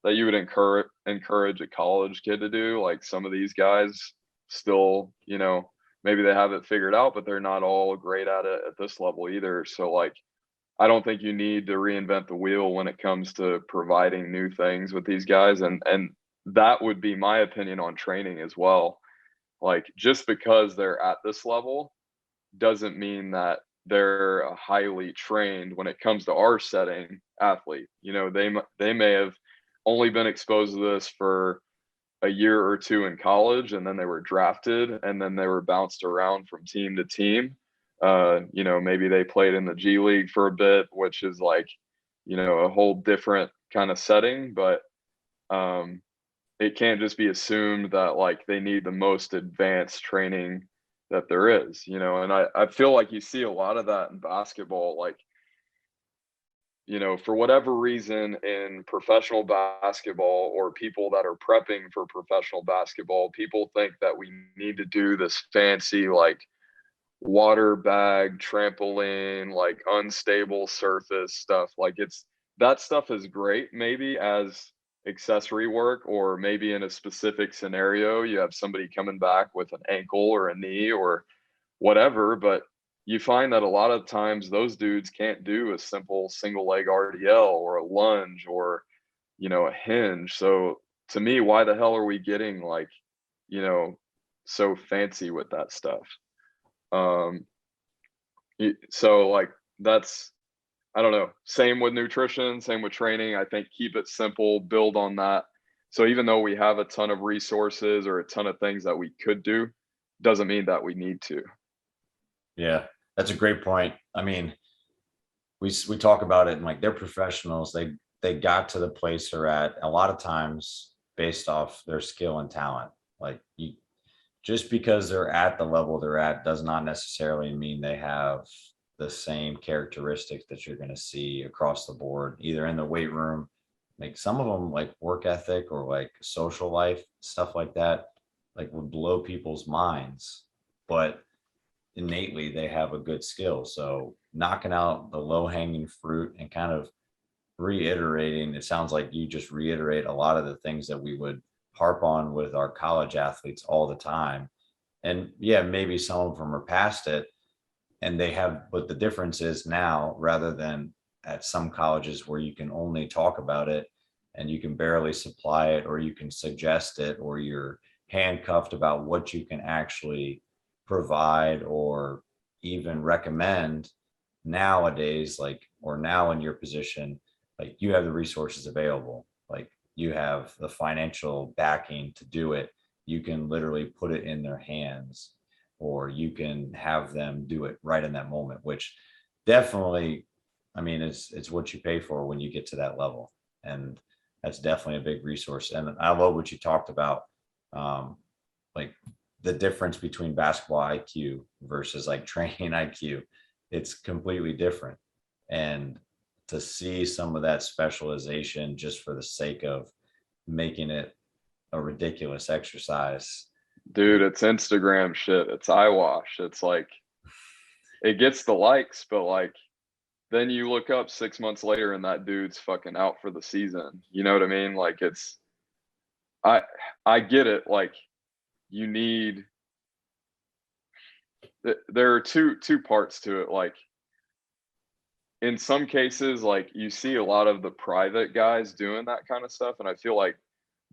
[SPEAKER 2] you would encourage a college kid to do. Like some of these guys still, maybe they have it figured out, but they're not all great at it at this level either. So like I don't think you need to reinvent the wheel when it comes to providing new things with these guys. And that would be my opinion on training as well. Like just because they're at this level doesn't mean that they're a highly trained when it comes to our setting athlete. They may have only been exposed to this for a year or two in college, and then they were drafted, and then they were bounced around from team to team. Maybe they played in the G League for a bit, which is like, a whole different kind of setting. But it can't just be assumed that like they need the most advanced training that there is, and I feel like you see a lot of that in basketball. Like, for whatever reason in professional basketball or people that are prepping for professional basketball, people think that we need to do this fancy, like water bag, trampoline, like unstable surface stuff. Like that stuff is great, maybe as accessory work, or maybe in a specific scenario, you have somebody coming back with an ankle or a knee or whatever, but you find that a lot of times those dudes can't do a simple single leg RDL or a lunge or, a hinge. So to me, why the hell are we getting like, you know, so fancy with that stuff? Um, so like that's, I don't know, same with nutrition, same with training. I think keep it simple, build on that. So even though we have a ton of resources or a ton of things that we could do, doesn't mean that we need to.
[SPEAKER 1] Yeah, that's a great point. I mean, we talk about it and like they're professionals. They got to the place they're at a lot of times based off their skill and talent. Like you, just because they're at the level they're at does not necessarily mean they have the same characteristics that you're going to see across the board, either in the weight room, like some of them like work ethic or like social life, stuff like that, like would blow people's minds. But innately they have a good skill. So knocking out the low hanging fruit and kind of reiterating, it sounds like you just reiterate a lot of the things that we would harp on with our college athletes all the time. And yeah, maybe some of them are past it and they have, but the difference is now rather than at some colleges where you can only talk about it and you can barely supply it or you can suggest it or you're handcuffed about what you can actually provide or even recommend nowadays, like, or now in your position, like you have the resources available, like you have the financial backing to do it. You can literally put it in their hands or you can have them do it right in that moment, which definitely, I mean, it's what you pay for when you get to that level. And that's definitely a big resource. And I love what you talked about. Like the difference between basketball IQ versus like training IQ, it's completely different. And to see some of that specialization just for the sake of making it a ridiculous exercise.
[SPEAKER 2] Dude, it's Instagram shit. It's eyewash. It's like it gets the likes, but like then you look up 6 months later and that dude's fucking out for the season. You know what I mean? Like I get it. Like, you need, there are two parts to it. Like, in some cases, like, you see a lot of the private guys doing that kind of stuff, and I feel like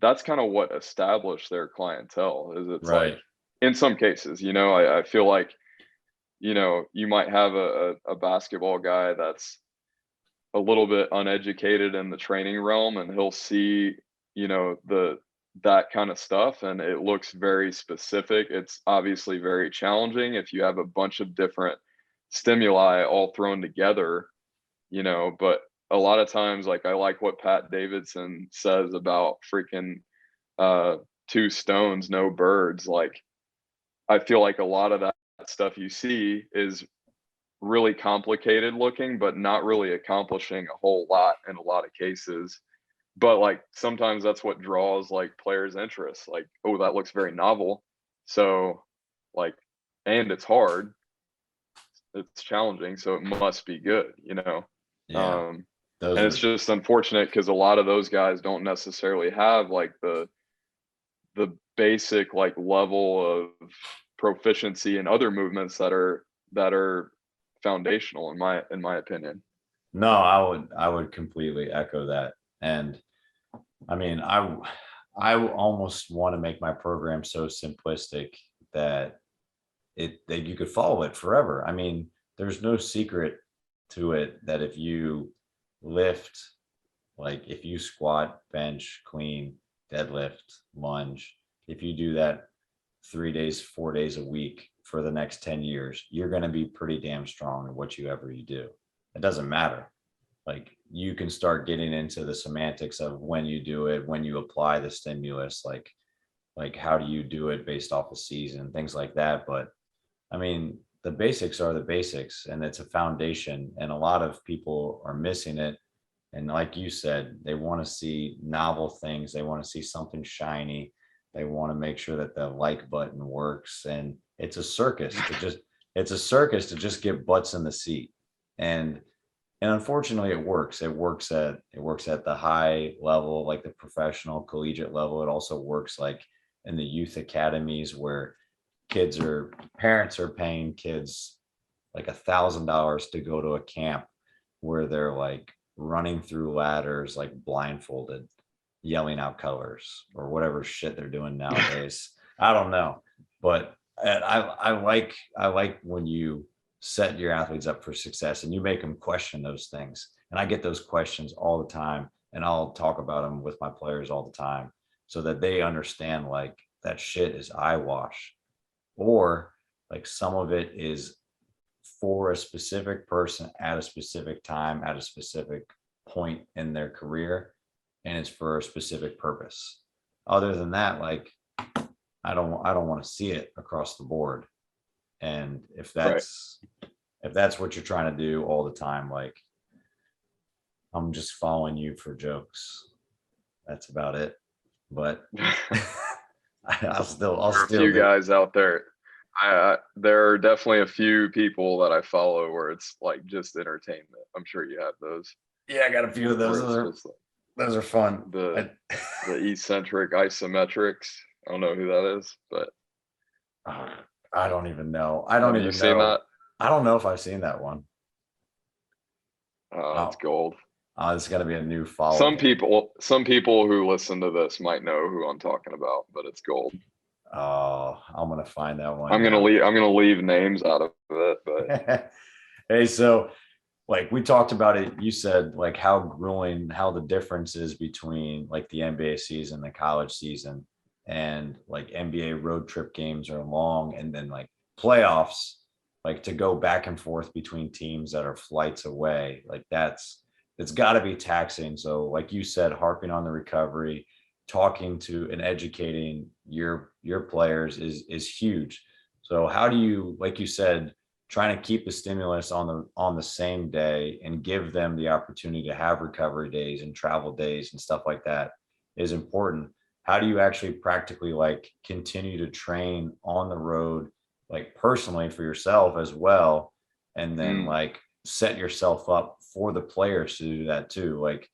[SPEAKER 2] that's kind of what established their clientele. Is it's like,
[SPEAKER 1] Right.
[SPEAKER 2] in some cases, I feel like, you might have a basketball guy that's a little bit uneducated in the training realm, and he'll see, the that kind of stuff, and it looks very specific. It's obviously very challenging if you have a bunch of different stimuli all thrown together, but a lot of times, like, I like what Pat Davidson says about freaking uh two stones, no birds. Like, I feel like a lot of that stuff you see is really complicated looking, but not really accomplishing a whole lot in a lot of cases. But, like, sometimes that's what draws, like, players' interest. Like, oh, that looks very novel. So, like, and it's hard, it's challenging, so it must be good.
[SPEAKER 1] Yeah.
[SPEAKER 2] Um,
[SPEAKER 1] Those
[SPEAKER 2] and it's
[SPEAKER 1] are,
[SPEAKER 2] just unfortunate because a lot of those guys don't necessarily have, like, the basic, like, level of proficiency in other movements that are foundational in my opinion.
[SPEAKER 1] no, I would completely echo that. And I mean, I almost want to make my program so simplistic that that you could follow it forever. I mean, there's no secret to it that if you lift, like if you squat, bench, clean, deadlift, lunge, if you do that 3 days, 4 days a week for the next 10 years, you're going to be pretty damn strong in whatever you do. It doesn't matter. Like, you can start getting into the semantics of when you do it, when you apply the stimulus, like how do you do it based off of season, things like that. But I mean, the basics are the basics, and it's a foundation, and a lot of people are missing it. And like you said, they want to see novel things. They want to see something shiny. They want to make sure that the like button works. And it's a circus to just get butts in the seat. And unfortunately it works. It works at the high level, like the professional collegiate level. It also works like in the youth academies where parents are paying kids like $1,000 to go to a camp where they're like running through ladders, like blindfolded, yelling out colors or whatever shit they're doing nowadays. I don't know, but I like when you set your athletes up for success and you make them question those things. And I get those questions all the time, and I'll talk about them with my players all the time so that they understand like that shit is eyewash, or like some of it is for a specific person at a specific time at a specific point in their career, and it's for a specific purpose. Other than that, like, I don't want to see it across the board. And
[SPEAKER 2] Right.
[SPEAKER 1] if that's what you're trying to do all the time, like, I'm just following you for jokes. That's about it. But I'll
[SPEAKER 2] There are a
[SPEAKER 1] still
[SPEAKER 2] few
[SPEAKER 1] do.
[SPEAKER 2] guys out there. There are definitely a few people that I follow where it's like just entertainment. I'm sure you have those
[SPEAKER 1] Yeah, I got a few of those.
[SPEAKER 2] where it's just like
[SPEAKER 1] Those are fun.
[SPEAKER 2] the eccentric isometrics. I don't know who that is, but
[SPEAKER 1] I don't even know. I don't
[SPEAKER 2] have you
[SPEAKER 1] even
[SPEAKER 2] seen
[SPEAKER 1] know.
[SPEAKER 2] that?
[SPEAKER 1] I don't know if I've seen that one.
[SPEAKER 2] It's
[SPEAKER 1] Oh,
[SPEAKER 2] gold.
[SPEAKER 1] it's gonna be a new follow.
[SPEAKER 2] Some people who listen to this might know who I'm talking about, but it's gold.
[SPEAKER 1] Oh, I'm gonna find that one
[SPEAKER 2] I'm gonna
[SPEAKER 1] now.
[SPEAKER 2] leave. I'm gonna leave names out of it, but
[SPEAKER 1] Hey, so like we talked about it, you said like how grueling, how the difference is between like the NBA season, the college season, and like NBA road trip games are long, and then like playoffs, like to go back and forth between teams that are flights away, like it's got to be taxing. So like you said, harping on the recovery, talking to and educating your players is huge. So how do you, like you said, trying to keep the stimulus on the same day and give them the opportunity to have recovery days and travel days and stuff like that is important. How do you actually practically like continue to train on the road, like personally for yourself as well, and then
[SPEAKER 2] mm,
[SPEAKER 1] like set yourself up for the players to do that too? Like,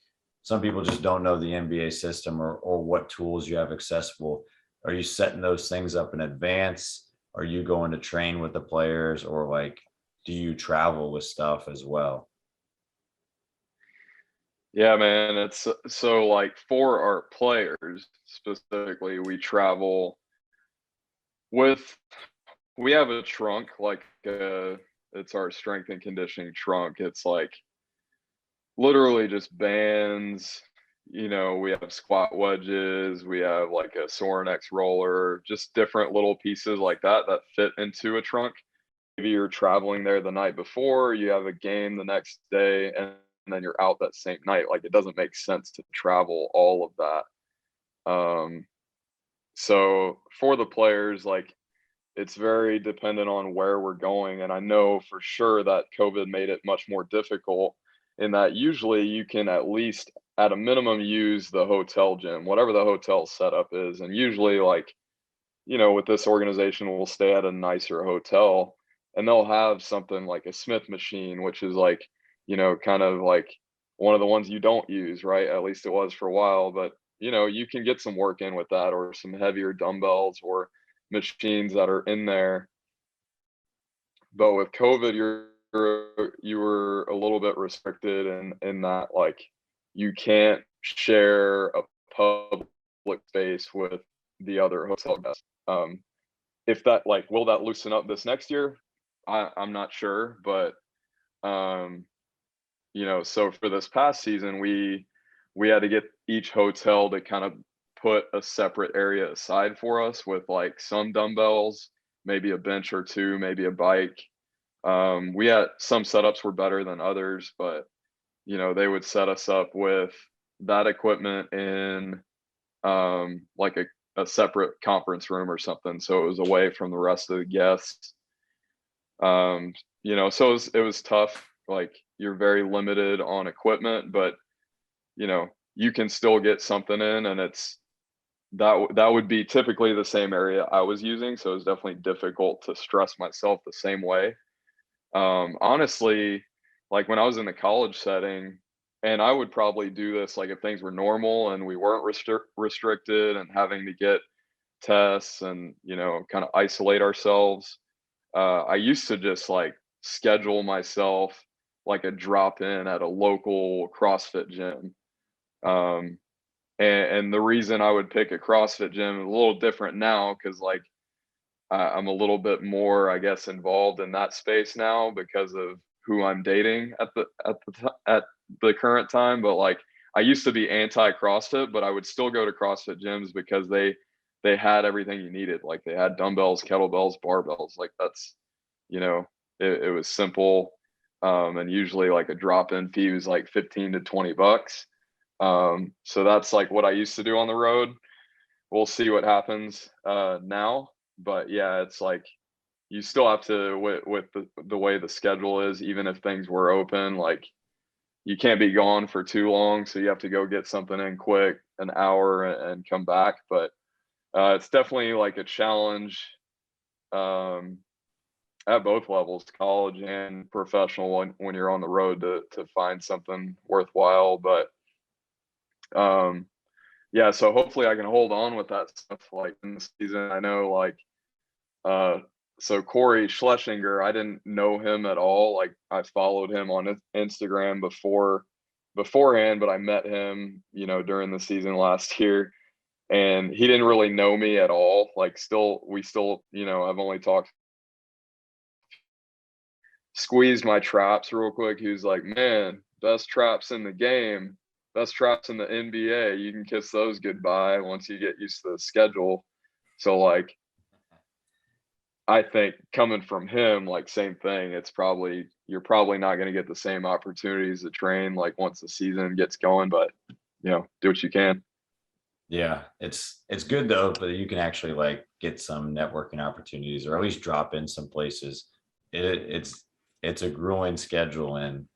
[SPEAKER 1] some people just don't know the NBA system or what tools you have accessible. Are you setting those things up in advance? Are you going to train with the players, or like, do you travel with stuff as well?
[SPEAKER 2] Yeah, man. It's so like for our players specifically, we travel with, we have a trunk, like it's our strength and conditioning trunk. It's like literally just bands. We have squat wedges, we have like a Sorinex roller, just different little pieces like that that fit into a trunk. Maybe you're traveling there the night before, you have a game the next day, and then you're out that same night. Like, it doesn't make sense to travel all of that. So for the players, like, it's very dependent on where we're going. And I know for sure that COVID made it much more difficult, in that usually you can at least at a minimum use the hotel gym, whatever the hotel setup is. And usually, like, with this organization, we'll stay at a nicer hotel, and they'll have something like a Smith machine, which is like, kind of like one of the ones you don't use, right? At least it was for a while, but you can get some work in with that, or some heavier dumbbells or machines that are in there. But with COVID, you were a little bit restricted in that, like, you can't share a public space with the other hotel guests. If that, like, will that loosen up this next year? I'm not sure, but so for this past season, we had to get each hotel to kind of put a separate area aside for us with like some dumbbells, maybe a bench or two, maybe a bike. We had some setups were better than others, but they would set us up with that equipment in like a separate conference room or something, so it was away from the rest of the guests. So it was tough. Like, you're very limited on equipment, but you can still get something in, and it's that would be typically the same area I was using, so it's definitely difficult to stress myself the same way. Honestly, like when I was in the college setting, and I would probably do this like if things were normal and we weren't restricted and having to get tests and kind of isolate ourselves. I used to just like schedule myself like a drop in at a local CrossFit gym. Um, and the reason I would pick a CrossFit gym is a little different now, because like I'm a little bit more, I guess, involved in that space now because of who I'm dating at the current time. But like, I used to be anti CrossFit, but I would still go to CrossFit gyms because they had everything you needed. Like, they had dumbbells, kettlebells, barbells. Like, that's it was simple. And usually like a drop-in fee was like 15 to 20 bucks. So that's like what I used to do on the road. We'll see what happens now, but yeah, it's like you still have to, with the way the schedule is, even if things were open, like, you can't be gone for too long, so you have to go get something in quick, an hour, and come back. But it's definitely like a challenge um, at both levels, college and professional, when you're on the road to find something worthwhile. But yeah, so hopefully I can hold on with that stuff like in the season. I know, like, so Corey Schlesinger, I didn't know him at all. Like, I followed him on Instagram beforehand, but I met him, during the season last year, and he didn't really know me at all. Like, we still, I've only talked, squeezed my traps real quick. He was like, "Man, best traps in the game, best traps in the NBA. You can kiss those goodbye once you get used to the schedule." So like, I think coming from him, like, same thing. You're probably not going to get the same opportunities to train like once the season gets going, but do what you can.
[SPEAKER 1] Yeah, it's good though that you can actually like get some networking opportunities, or at least drop in some places. It's a grueling schedule, and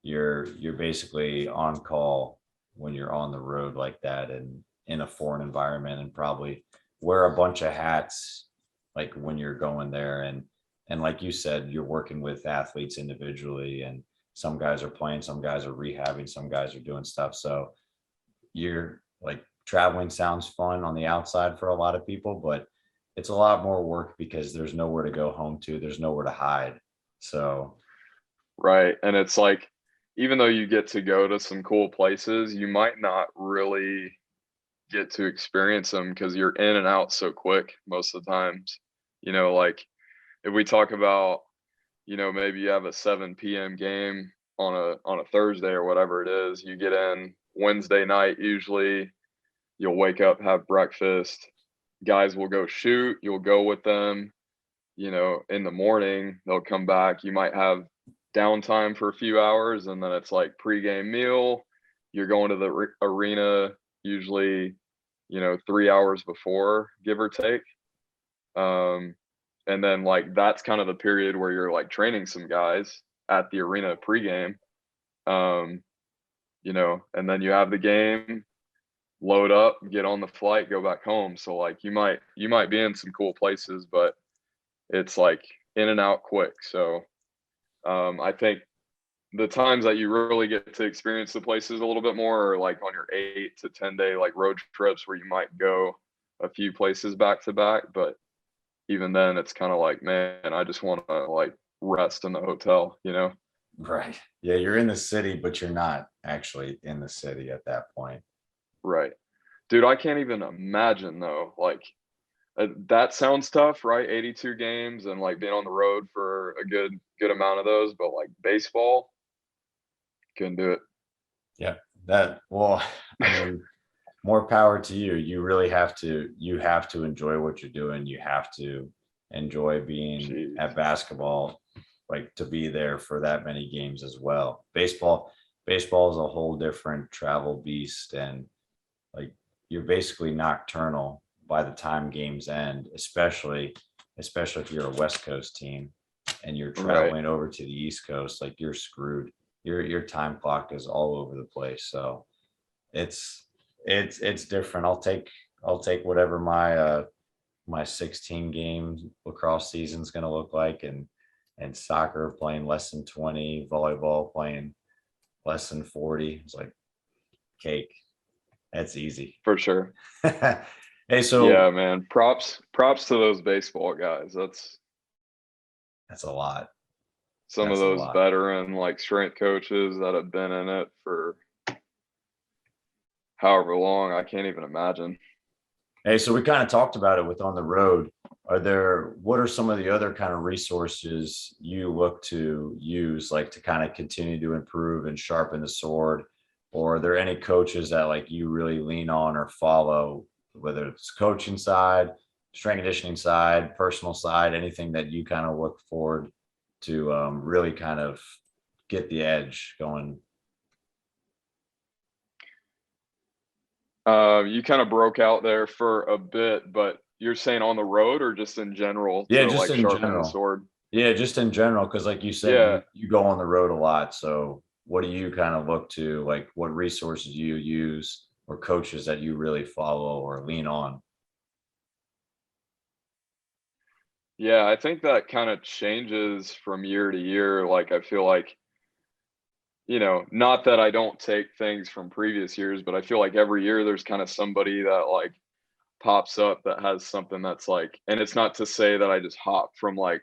[SPEAKER 1] you're basically on call when you're on the road like that, and in a foreign environment, and probably wear a bunch of hats like when you're going there. And like you said, you're working with athletes individually, and some guys are playing, some guys are rehabbing, some guys are doing stuff. So you're like traveling sounds fun on the outside for a lot of people, but it's a lot more work because there's nowhere to go home to. There's nowhere to hide. So,
[SPEAKER 2] Right. And it's like, even though you get to go to some cool places, you might not really get to experience them because you're in and out so quick most of the times. Like if we talk about, maybe you have a 7 p.m. game on a Thursday or whatever it is, you get in Wednesday night usually, you'll wake up, have breakfast, guys will go shoot, you'll go with them, in the morning, they'll come back, you might have downtime for a few hours and then it's like pregame meal, you're going to the arena usually 3 hours before, give or take. And then like that's kind of the period where you're like training some guys at the arena pregame. And then you have the game, load up, get on the flight, go back home. So like you might be in some cool places, but it's like in and out quick. So I think the times that you really get to experience the places a little bit more are like on your 8 to 10 day like road trips where you might go a few places back to back. But even then it's kind of like, man, I just want to like rest in the hotel.
[SPEAKER 1] right. Yeah, you're in the city, but you're not actually in the city at that point.
[SPEAKER 2] Right. Dude, I can't even imagine though, like that sounds tough, right? 82 games and like being on the road for a good amount of those, but like baseball, couldn't do it.
[SPEAKER 1] Yeah. I mean, more power to you. You have to enjoy what you're doing. You have to enjoy being
[SPEAKER 2] Jeez.
[SPEAKER 1] at basketball, like to be there for that many games as well. Baseball is a whole different travel beast, and like you're basically nocturnal by the time games end, especially if you're a West Coast team and you're
[SPEAKER 2] Right.
[SPEAKER 1] traveling over to the East Coast, like you're screwed. Your time clock is all over the place. So it's it's different. I'll take whatever my 16 game lacrosse season is going to look like, and soccer playing less than 20, volleyball playing less than 40. It's like cake. That's easy.
[SPEAKER 2] For sure.
[SPEAKER 1] Hey, so
[SPEAKER 2] Yeah, man. Props to those baseball guys. That's
[SPEAKER 1] that's a lot.
[SPEAKER 2] some of
[SPEAKER 1] That's a
[SPEAKER 2] those
[SPEAKER 1] lot.
[SPEAKER 2] veteran like strength coaches that have been in it for however long. I can't even imagine.
[SPEAKER 1] Hey, so we kind of talked about it with on the road. What are some of the other kind of resources you look to use, like to kind of continue to improve and sharpen the sword? Or are there any coaches that like you really lean on or follow, whether it's coaching side, strength conditioning side, personal side, anything that you kind of look forward to really kind of get the edge going?
[SPEAKER 2] You kind of broke out there for a bit, but you're saying on the road or just in general
[SPEAKER 1] Yeah,
[SPEAKER 2] to
[SPEAKER 1] just
[SPEAKER 2] like
[SPEAKER 1] in
[SPEAKER 2] sharpen the
[SPEAKER 1] general.
[SPEAKER 2] sword?
[SPEAKER 1] Yeah, just in general, because like you said,
[SPEAKER 2] Yeah.
[SPEAKER 1] you go on the road a lot. So what do you kind of look to? Like what resources you use or coaches that you really follow or lean on?
[SPEAKER 2] Yeah, I think that kind of changes from year to year. Like I feel like, not that I don't take things from previous years, but I feel like every year there's kind of somebody that like pops up that has something that's like, and it's not to say that I just hop from like,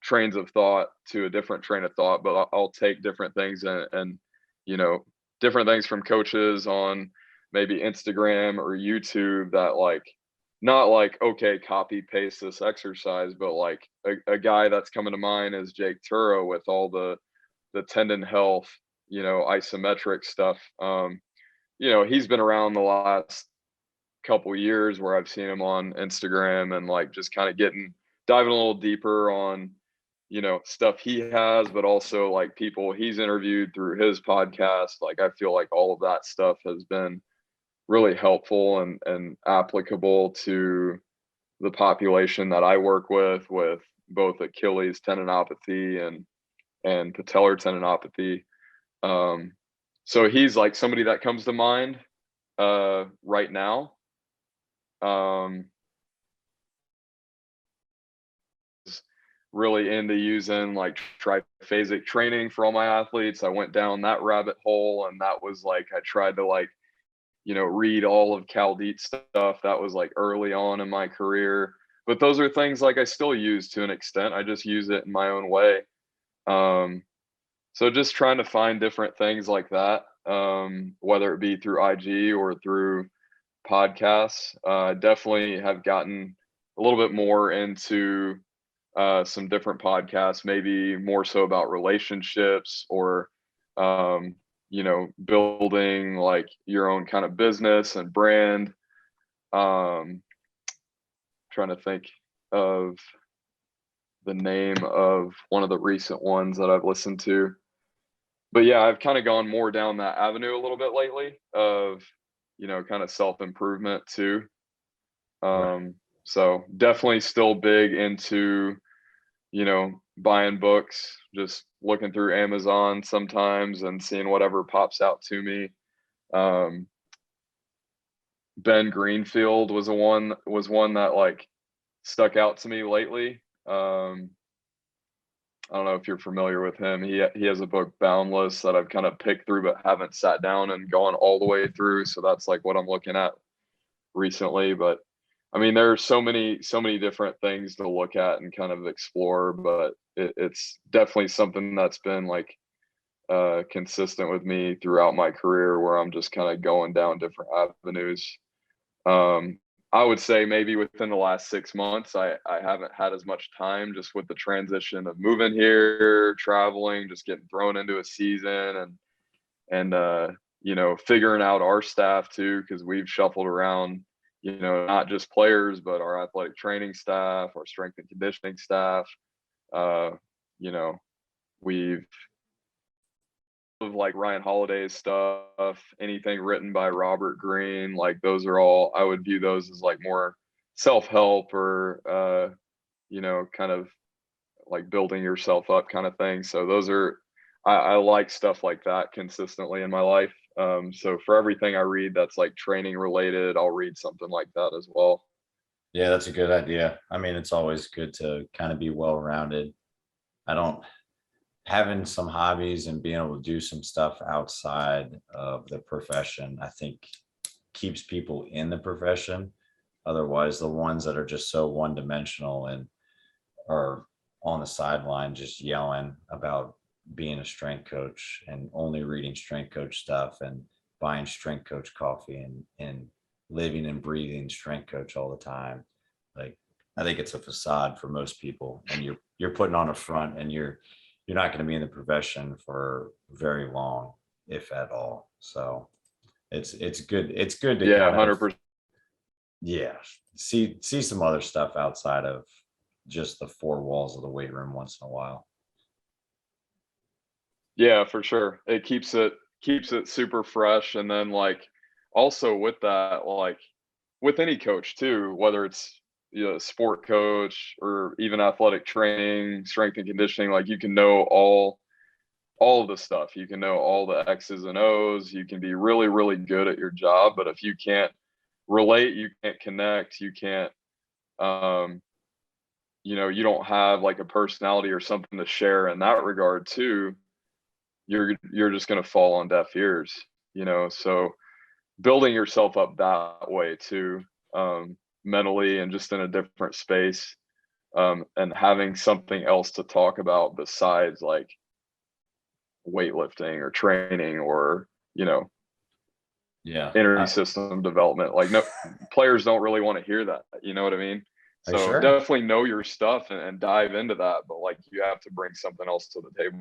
[SPEAKER 2] trains of thought to a different train of thought, but I'll take different things and you know, different things from coaches on maybe Instagram or YouTube that like, not like, okay, copy paste this exercise, but like a guy that's coming to mind is Jake Turo with all the tendon health, isometric stuff. He's been around the last couple years where I've seen him on Instagram and like just kind of diving a little deeper on, stuff he has, but also like people he's interviewed through his podcast. Like I feel like all of that stuff has been really helpful and applicable to the population that I work with both Achilles tendinopathy and patellar tendinopathy. So he's like somebody that comes to mind right now. Um, really into using like triphasic training for all my athletes. I went down that rabbit hole and that was like I tried to like read all of Cal Deet stuff. That was like early on in my career. But those are things like I still use to an extent. I just use it in my own way. So just trying to find different things like that, whether it be through IG or through podcasts. Definitely have gotten a little bit more into some different podcasts, maybe more so about relationships or building like your own kind of business and brand. Trying to think of the name of one of the recent ones that I've listened to. But yeah, I've kind of gone more down that avenue a little bit lately of, kind of self-improvement too. So definitely still big into, buying books, just looking through Amazon sometimes and seeing whatever pops out to me. Ben Greenfield was one that like stuck out to me lately. I don't know if you're familiar with him. He has a book, Boundless, that I've kind of picked through but haven't sat down and gone all the way through. So that's like what I'm looking at recently. But I mean, there are so many different things to look at and kind of explore, but it's definitely something that's been like consistent with me throughout my career, where I'm just kind of going down different avenues. I would say maybe within the last 6 months, I haven't had as much time, just with the transition of moving here, traveling, just getting thrown into a season and figuring out our staff too, because we've shuffled around, not just players, but our athletic training staff, our strength and conditioning staff. We've of like Ryan Holiday's stuff, anything written by Robert Greene, like those are all, I would view those as like more self-help or kind of like building yourself up kind of thing. So those are, I like stuff like that consistently in my life. So for everything I read that's like training related, I'll read something like that as well.
[SPEAKER 1] Yeah, that's a good idea. I mean, it's always good to kind of be well-rounded. Having some hobbies and being able to do some stuff outside of the profession, I think keeps people in the profession. Otherwise, the ones that are just so one-dimensional and are on the sideline just yelling about being a strength coach and only reading strength coach stuff and buying strength coach coffee and living and breathing strength coach all the time. Like, I think it's a facade for most people, and you're putting on a front, and you're not going to be in the profession for very long, if at all. So it's good. It's good to
[SPEAKER 2] Yeah,
[SPEAKER 1] kind
[SPEAKER 2] 100%.
[SPEAKER 1] see some other stuff outside of just the four walls of the weight room once in a while.
[SPEAKER 2] Yeah, for sure. It keeps it super fresh. And then like also with that, like with any coach too, whether it's sport coach or even athletic training, strength and conditioning, like you can know all of the stuff. You can know all the X's and O's. You can be really, really good at your job. But if you can't relate, you can't connect, you can't you don't have like a personality or something to share in that regard too, you're just going to fall on deaf ears, so building yourself up that way too, mentally and just in a different space, and having something else to talk about besides like weightlifting or training or
[SPEAKER 1] Yeah.
[SPEAKER 2] energy system development. Like, no, players don't really want to hear that, you know what I mean?
[SPEAKER 1] Are you
[SPEAKER 2] So
[SPEAKER 1] sure?
[SPEAKER 2] definitely know your stuff and dive into that, but like you have to bring something else to the table.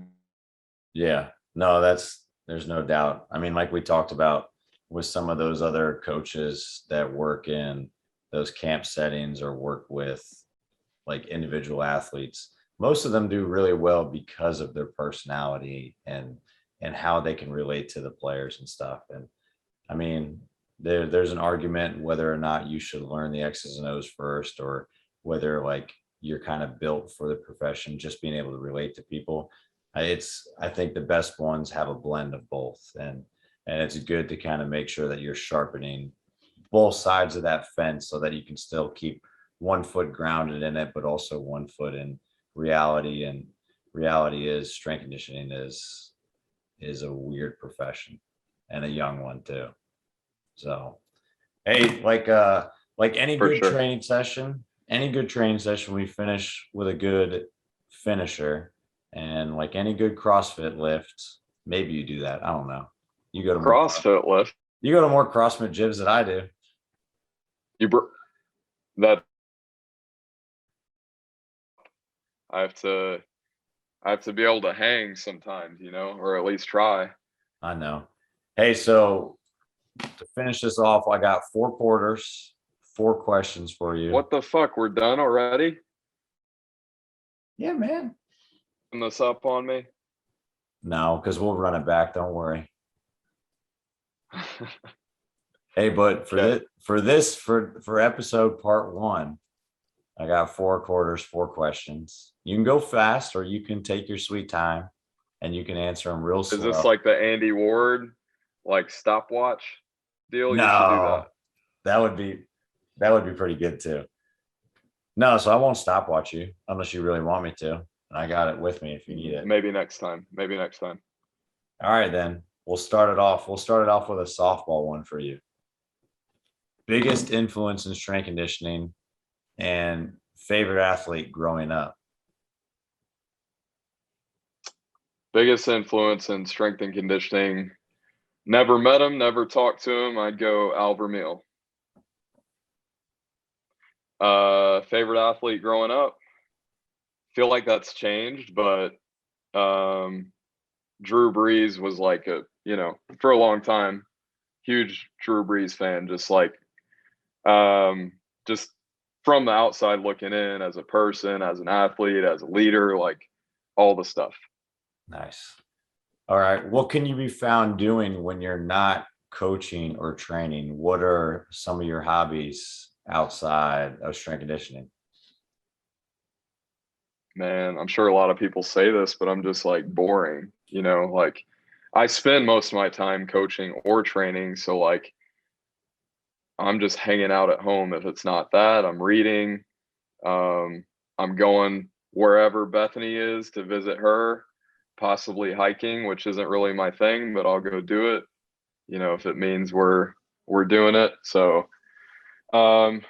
[SPEAKER 1] Yeah. No, there's no doubt. I mean, like we talked about with some of those other coaches that work in those camp settings or work with like individual athletes, most of them do really well because of their personality and how they can relate to the players and stuff. And I mean, there's an argument whether or not you should learn the X's and O's first, or whether like you're kind of built for the profession, just being able to relate to people. I think the best ones have a blend of both, and it's good to kind of make sure that you're sharpening both sides of that fence so that you can still keep one foot grounded in it, but also one foot in reality. And reality is strength conditioning is a weird profession, and a young one too. So, hey, like any
[SPEAKER 2] For
[SPEAKER 1] good
[SPEAKER 2] sure.
[SPEAKER 1] training session, we finish with a good finisher. And like any good CrossFit lift, maybe you do that. I don't know. You go to more
[SPEAKER 2] CrossFit lift.
[SPEAKER 1] you go to more CrossFit gyms than I do.
[SPEAKER 2] You br- that I have to be able to hang sometimes, or at least try.
[SPEAKER 1] I know. Hey, so to finish this off, I got 4 quarters, 4 questions for you.
[SPEAKER 2] What the fuck? We're done already?
[SPEAKER 1] Yeah, man.
[SPEAKER 2] Putting this up on me?
[SPEAKER 1] No, because we'll run it back. Don't worry. Hey, but
[SPEAKER 2] Okay.
[SPEAKER 1] for episode part 1, I got 4 quarters, 4 questions. You can go fast or you can take your sweet time and you can answer them real
[SPEAKER 2] Is this
[SPEAKER 1] slow.
[SPEAKER 2] like the Andy Ward, like stopwatch deal? You should do that.
[SPEAKER 1] No, that would be pretty good too. No, so I won't stopwatch you unless you really want me to. And I got it with me if you need it.
[SPEAKER 2] Maybe next time. Maybe next time.
[SPEAKER 1] All right, then we'll start it off. We'll start it off with a softball one for you. Biggest influence in strength conditioning and favorite athlete growing up.
[SPEAKER 2] Biggest influence in strength and conditioning. Never met him, never talked to him. I'd go Al Vermeil. Favorite athlete growing up. Feel like that's changed, but Drew Brees was like for a long time, huge Drew Brees fan, just from the outside looking in as a person, as an athlete, as a leader, like all the stuff.
[SPEAKER 1] Nice. All right. What can you be found doing when you're not coaching or training? What are some of your hobbies outside of strength conditioning?
[SPEAKER 2] Man, I'm sure a lot of people say this, but I'm just like boring, like I spend most of my time coaching or training. So like I'm just hanging out at home. If it's not that, I'm reading. I'm going wherever Bethany is to visit her, possibly hiking, which isn't really my thing, but I'll go do it, if it means we're doing it. So um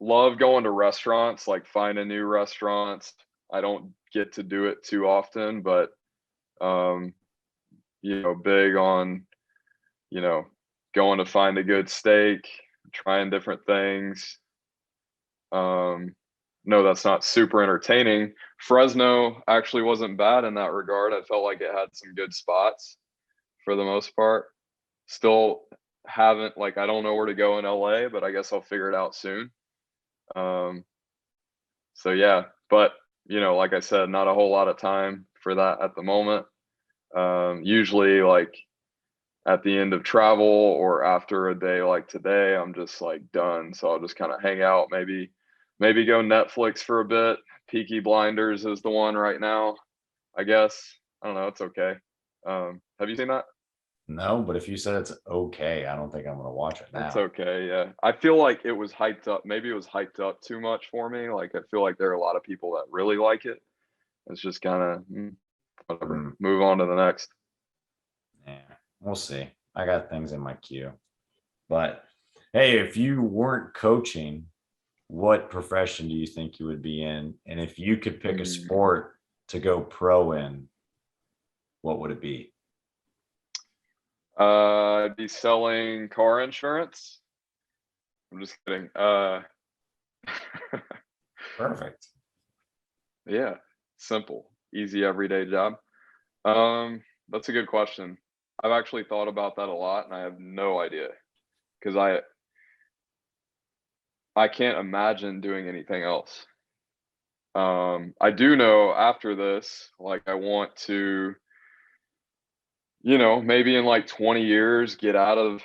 [SPEAKER 2] love going to restaurants, like finding new restaurants. I don't get to do it too often, but um, big on, you know, going to find a good steak, trying different things. No, that's not super entertaining. Fresno actually wasn't bad in that regard. I felt like it had some good spots for the most part. Still haven't, like, I don't know where to go in LA, but I guess I'll figure it out soon. Um, so yeah, but like I said, not a whole lot of time for that at the moment. Usually like at the end of travel or after a day like today, I'm just like done. So I'll just kind of hang out, maybe go Netflix for a bit. Peaky Blinders is the one right now, I guess. I don't know, it's okay. Have you seen that?
[SPEAKER 1] No, but if you said it's okay, I don't think I'm going to watch it
[SPEAKER 2] It's
[SPEAKER 1] now.
[SPEAKER 2] okay, yeah. I feel like it was hyped up. Maybe it was hyped up too much for me. Like I feel like there are a lot of people that really like it. It's just kind of whatever.
[SPEAKER 1] Mm,
[SPEAKER 2] Move on to the next.
[SPEAKER 1] yeah, we'll see. I got things in my queue. But hey, if you weren't coaching, what profession do you think you would be in? And if you could pick a
[SPEAKER 2] Mm.
[SPEAKER 1] sport to go pro in, what would it be?
[SPEAKER 2] I'd be selling car insurance. I'm just kidding.
[SPEAKER 1] Perfect.
[SPEAKER 2] Yeah, simple, easy, everyday job. That's a good question. I've actually thought about that a lot, and I have no idea because I can't imagine doing anything else. I do know after this, like I want to, maybe in like 20 years get out of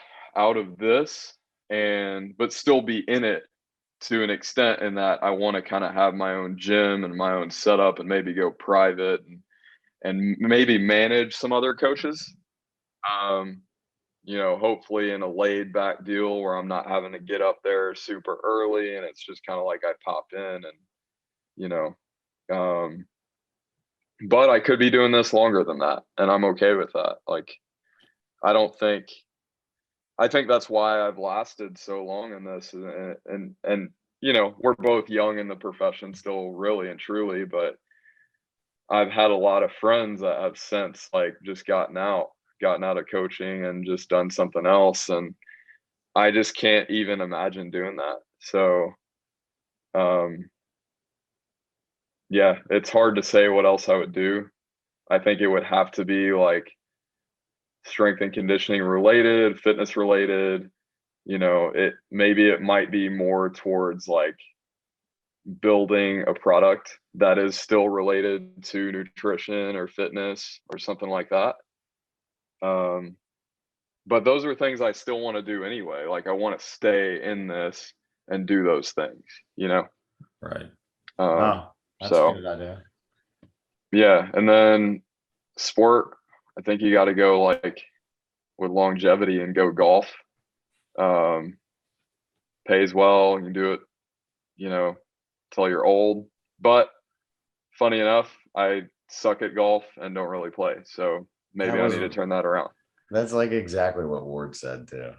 [SPEAKER 2] this but still be in it to an extent, in that I want to kind of have my own gym and my own setup and maybe go private and maybe manage some other coaches. Um, hopefully in a laid back deal where I'm not having to get up there super early and it's just kind of like I pop in and, you know, um, but I could be doing this longer than that and I'm okay with that. Like, I don't think I think that's why I've lasted so long in this, and you know, we're both young in the profession still, really and truly, but I've had a lot of friends that have since like just gotten out of coaching and just done something else, and I just can't even imagine doing that. So, um, yeah, it's hard to say what else I would do. I think it would have to be like strength and conditioning related, fitness related. You know, it might be more towards like building a product that is still related to nutrition or fitness or something like that. But those are things I still want to do anyway. Like I want to stay in this and do those things, you know?
[SPEAKER 1] Right.
[SPEAKER 2] Um,
[SPEAKER 1] No, that's a
[SPEAKER 2] so
[SPEAKER 1] good idea.
[SPEAKER 2] yeah. And then sport, I think you got to go like with longevity and go golf. Um, pays well. You can do it, you know, till you're old. But funny enough, I suck at golf and don't really play. So maybe I need to turn that around.
[SPEAKER 1] That's like exactly what Ward said too.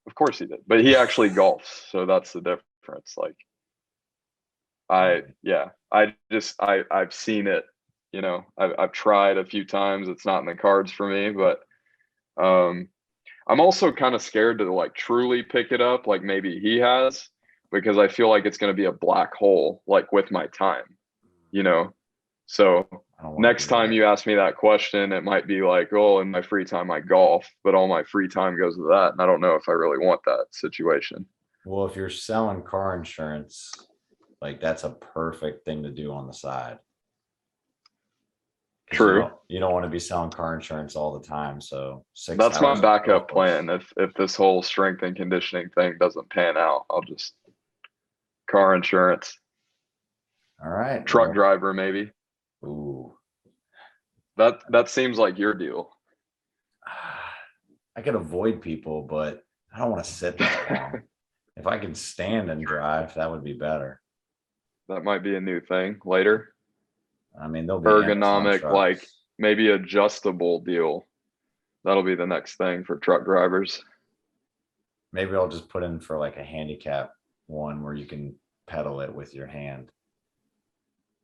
[SPEAKER 2] Of course he did, but he actually golfs, so that's the difference. Like I've seen it, you know. I've tried a few times. It's not in the cards for me, but I'm also kind of scared to like truly pick it up like maybe he has, because I feel like it's going to be a black hole like with my time, you know. So next time you ask me that question, it might be like, oh, in my free time I golf, but all my free time goes to that, and I don't know if I really want that situation.
[SPEAKER 1] Well, if you're selling car insurance, like that's a perfect thing to do on the side.
[SPEAKER 2] True.
[SPEAKER 1] You don't want to be selling car insurance all the time. So
[SPEAKER 2] That's my backup plan. If this whole strength and conditioning thing doesn't pan out, I'll just car insurance.
[SPEAKER 1] All right.
[SPEAKER 2] Truck driver, maybe.
[SPEAKER 1] Ooh.
[SPEAKER 2] That seems like your deal.
[SPEAKER 1] I could avoid people, but I don't want to sit that long. If I could stand and drive, that would be better.
[SPEAKER 2] That might be a new thing later.
[SPEAKER 1] I mean, there'll be
[SPEAKER 2] ergonomic, like maybe adjustable deal. That'll be the next thing for truck drivers.
[SPEAKER 1] Maybe I'll just put in for like a handicap one where you can pedal it with your hand.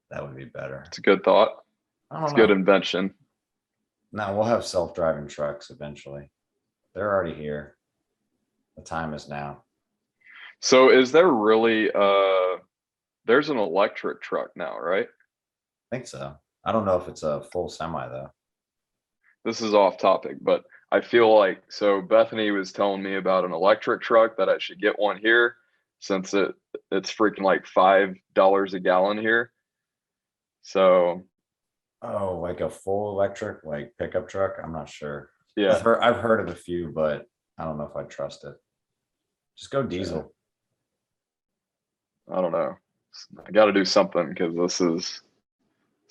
[SPEAKER 1] That would be better.
[SPEAKER 2] It's a good thought. It's a good invention.
[SPEAKER 1] Now we'll have self-driving trucks eventually. They're already here. The time is now.
[SPEAKER 2] So is there really there's an electric truck now, right?
[SPEAKER 1] I think so. I don't know if it's a full semi though.
[SPEAKER 2] This is off topic, but I feel like, so Bethany was telling me about an electric truck that I should get one here, since it's freaking like $5 a gallon here. So
[SPEAKER 1] like a full electric like pickup truck? I'm not sure.
[SPEAKER 2] Yeah.
[SPEAKER 1] I've heard of a few, but I don't know if I trust it. Just go diesel.
[SPEAKER 2] I don't know. I got to do something because this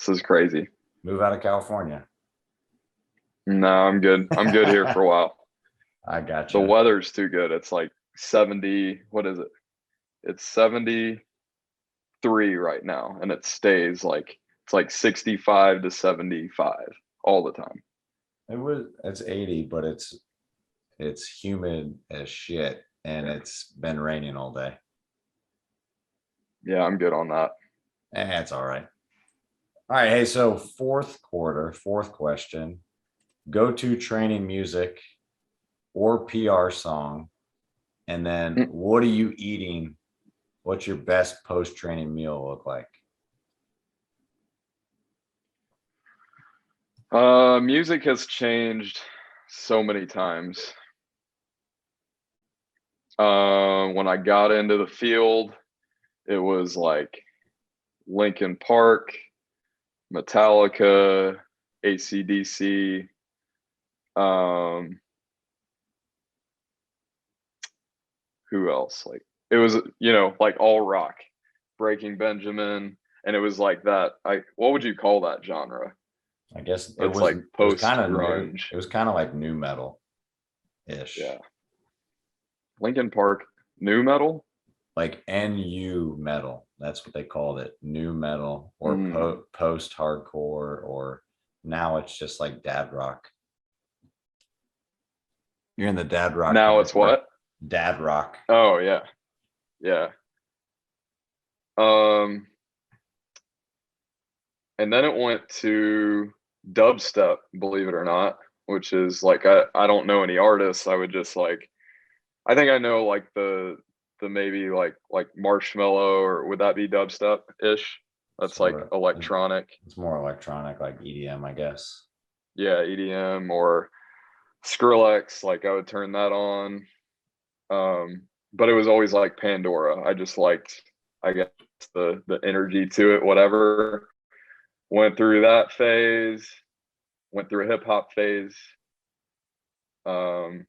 [SPEAKER 2] is crazy.
[SPEAKER 1] Move out of California.
[SPEAKER 2] No, I'm good. I'm good here for a while.
[SPEAKER 1] I got you.
[SPEAKER 2] The weather's too good. It's like 70. What is it? It's 73 right now, and it stays like it's like 65 to 75 all the time.
[SPEAKER 1] It's 80, but it's humid as shit, and it's been raining all day.
[SPEAKER 2] Yeah, I'm good on that.
[SPEAKER 1] It's all right. All right. Hey, so fourth question. Go-to training music or PR song. And then what are you eating? What's your best post-training meal look like?
[SPEAKER 2] Music has changed so many times. When I got into the field, it was like Linkin Park, Metallica, AC/DC. Who else? Like it was, you know, like all rock, Breaking Benjamin, and it was like that. What would you call that genre?
[SPEAKER 1] I guess
[SPEAKER 2] it was like post grunge.
[SPEAKER 1] It was kind of like new metal ish.
[SPEAKER 2] Yeah. Linkin Park, new metal?
[SPEAKER 1] Like NU metal. That's what they called it. New metal or post hardcore, or now it's just like dad rock. You're in the dad rock.
[SPEAKER 2] Now it's
[SPEAKER 1] category.
[SPEAKER 2] what?
[SPEAKER 1] Dad rock.
[SPEAKER 2] Oh yeah. Yeah. Um, and then it went to dubstep, believe it or not, which is like I don't know any artists. I would just like I think I know like the maybe like Marshmello, or would that be dubstep ish? That's like
[SPEAKER 1] Sort of.
[SPEAKER 2] electronic.
[SPEAKER 1] It's more electronic, like EDM, I guess.
[SPEAKER 2] Yeah, EDM or Skrillex, like I would turn that on. But it was always like Pandora. I just liked, I guess, the energy to it, whatever. Went through that phase, went through a hip hop phase. Um,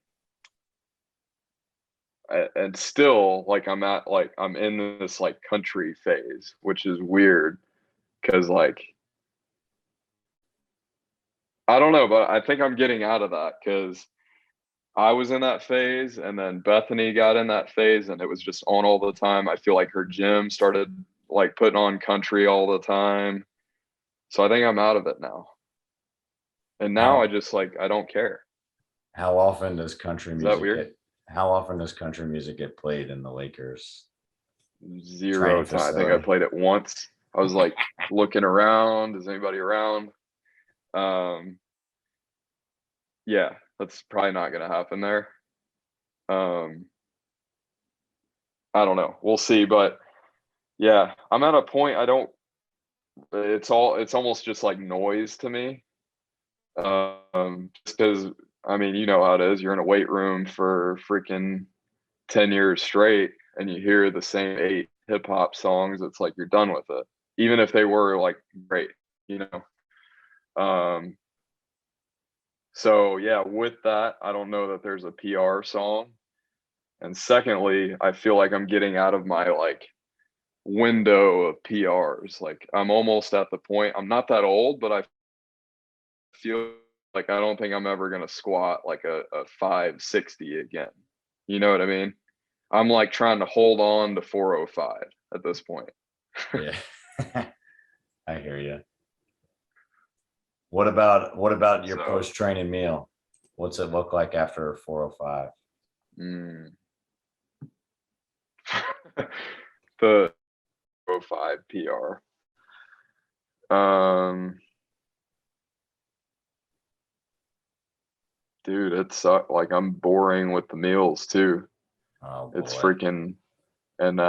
[SPEAKER 2] and still like I'm in this like country phase, which is weird because like I don't know, but I think I'm getting out of that because I was in that phase and then Bethany got in that phase and it was just on all the time. I feel like her gym started like putting on country all the time. So I think I'm out of it now. And now
[SPEAKER 1] How
[SPEAKER 2] I just like I don't care.
[SPEAKER 1] how often does country
[SPEAKER 2] Is that
[SPEAKER 1] music
[SPEAKER 2] weird?
[SPEAKER 1] get how often does country music get played in the Lakers
[SPEAKER 2] Zero
[SPEAKER 1] training
[SPEAKER 2] time. I think I
[SPEAKER 1] facility?
[SPEAKER 2] played it once. I was like looking around. Is anybody around? Um, yeah, that's probably not gonna happen there. Um, I don't know. We'll see. But yeah, I'm at a point I don't it's almost just like noise to me. Just because I mean, you know how it is. You're in a weight room for freaking 10 years straight and you hear the same 8 hip hop songs, it's like you're done with it. Even if they were like great, you know. So yeah, with that, I don't know that there's a PR song. And secondly, I feel like I'm getting out of my like window of PRs. Like I'm almost at the point, I'm not that old, but I feel like I don't think I'm ever gonna squat like a 560 again. You know what I mean? I'm like trying to hold on to 405 at this point.
[SPEAKER 1] Yeah. I hear you. What about your
[SPEAKER 2] So
[SPEAKER 1] post-training meal? What's it look like after 405?
[SPEAKER 2] mm, the 405 PR. Dude, it's like I'm boring with the meals too.
[SPEAKER 1] Oh
[SPEAKER 2] It's
[SPEAKER 1] boy.
[SPEAKER 2] freaking and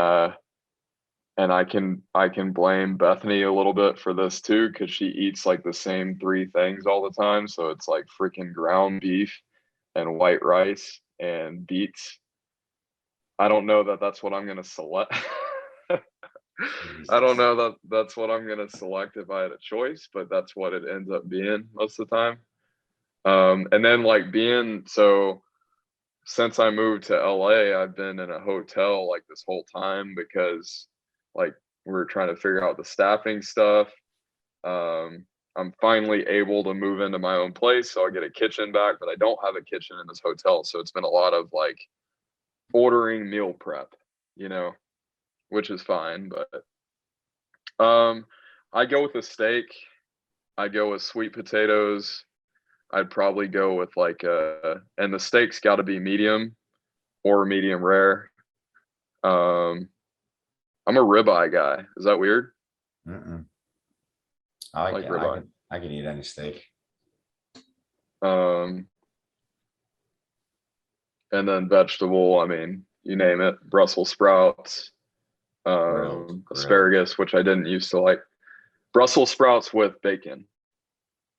[SPEAKER 2] and I can blame Bethany a little bit for this too because she eats like the same 3 things all the time. So it's like freaking ground beef and white rice and beets. I don't know that that's what I'm gonna select. I don't
[SPEAKER 1] Jesus.
[SPEAKER 2] know that that's what I'm gonna select if I had a choice, but that's what it ends up being most of the time. And then like being so since I moved to LA, I've been in a hotel like this whole time because like we're trying to figure out the staffing stuff. I'm finally able to move into my own place, so I get a kitchen back, but I don't have a kitchen in this hotel, so it's been a lot of like ordering meal prep, you know, which is fine, but um I go with a steak. I go with sweet potatoes. I'd probably go with like and the steak's got to be medium or medium rare. Um I'm a ribeye guy. Is that weird?
[SPEAKER 1] Mm-mm.
[SPEAKER 2] I like ribeye.
[SPEAKER 1] I can eat any steak.
[SPEAKER 2] Um and then vegetable, I mean, you name it, Brussels sprouts,
[SPEAKER 1] Grilled.
[SPEAKER 2] asparagus, which I didn't used to like. Brussels sprouts with bacon.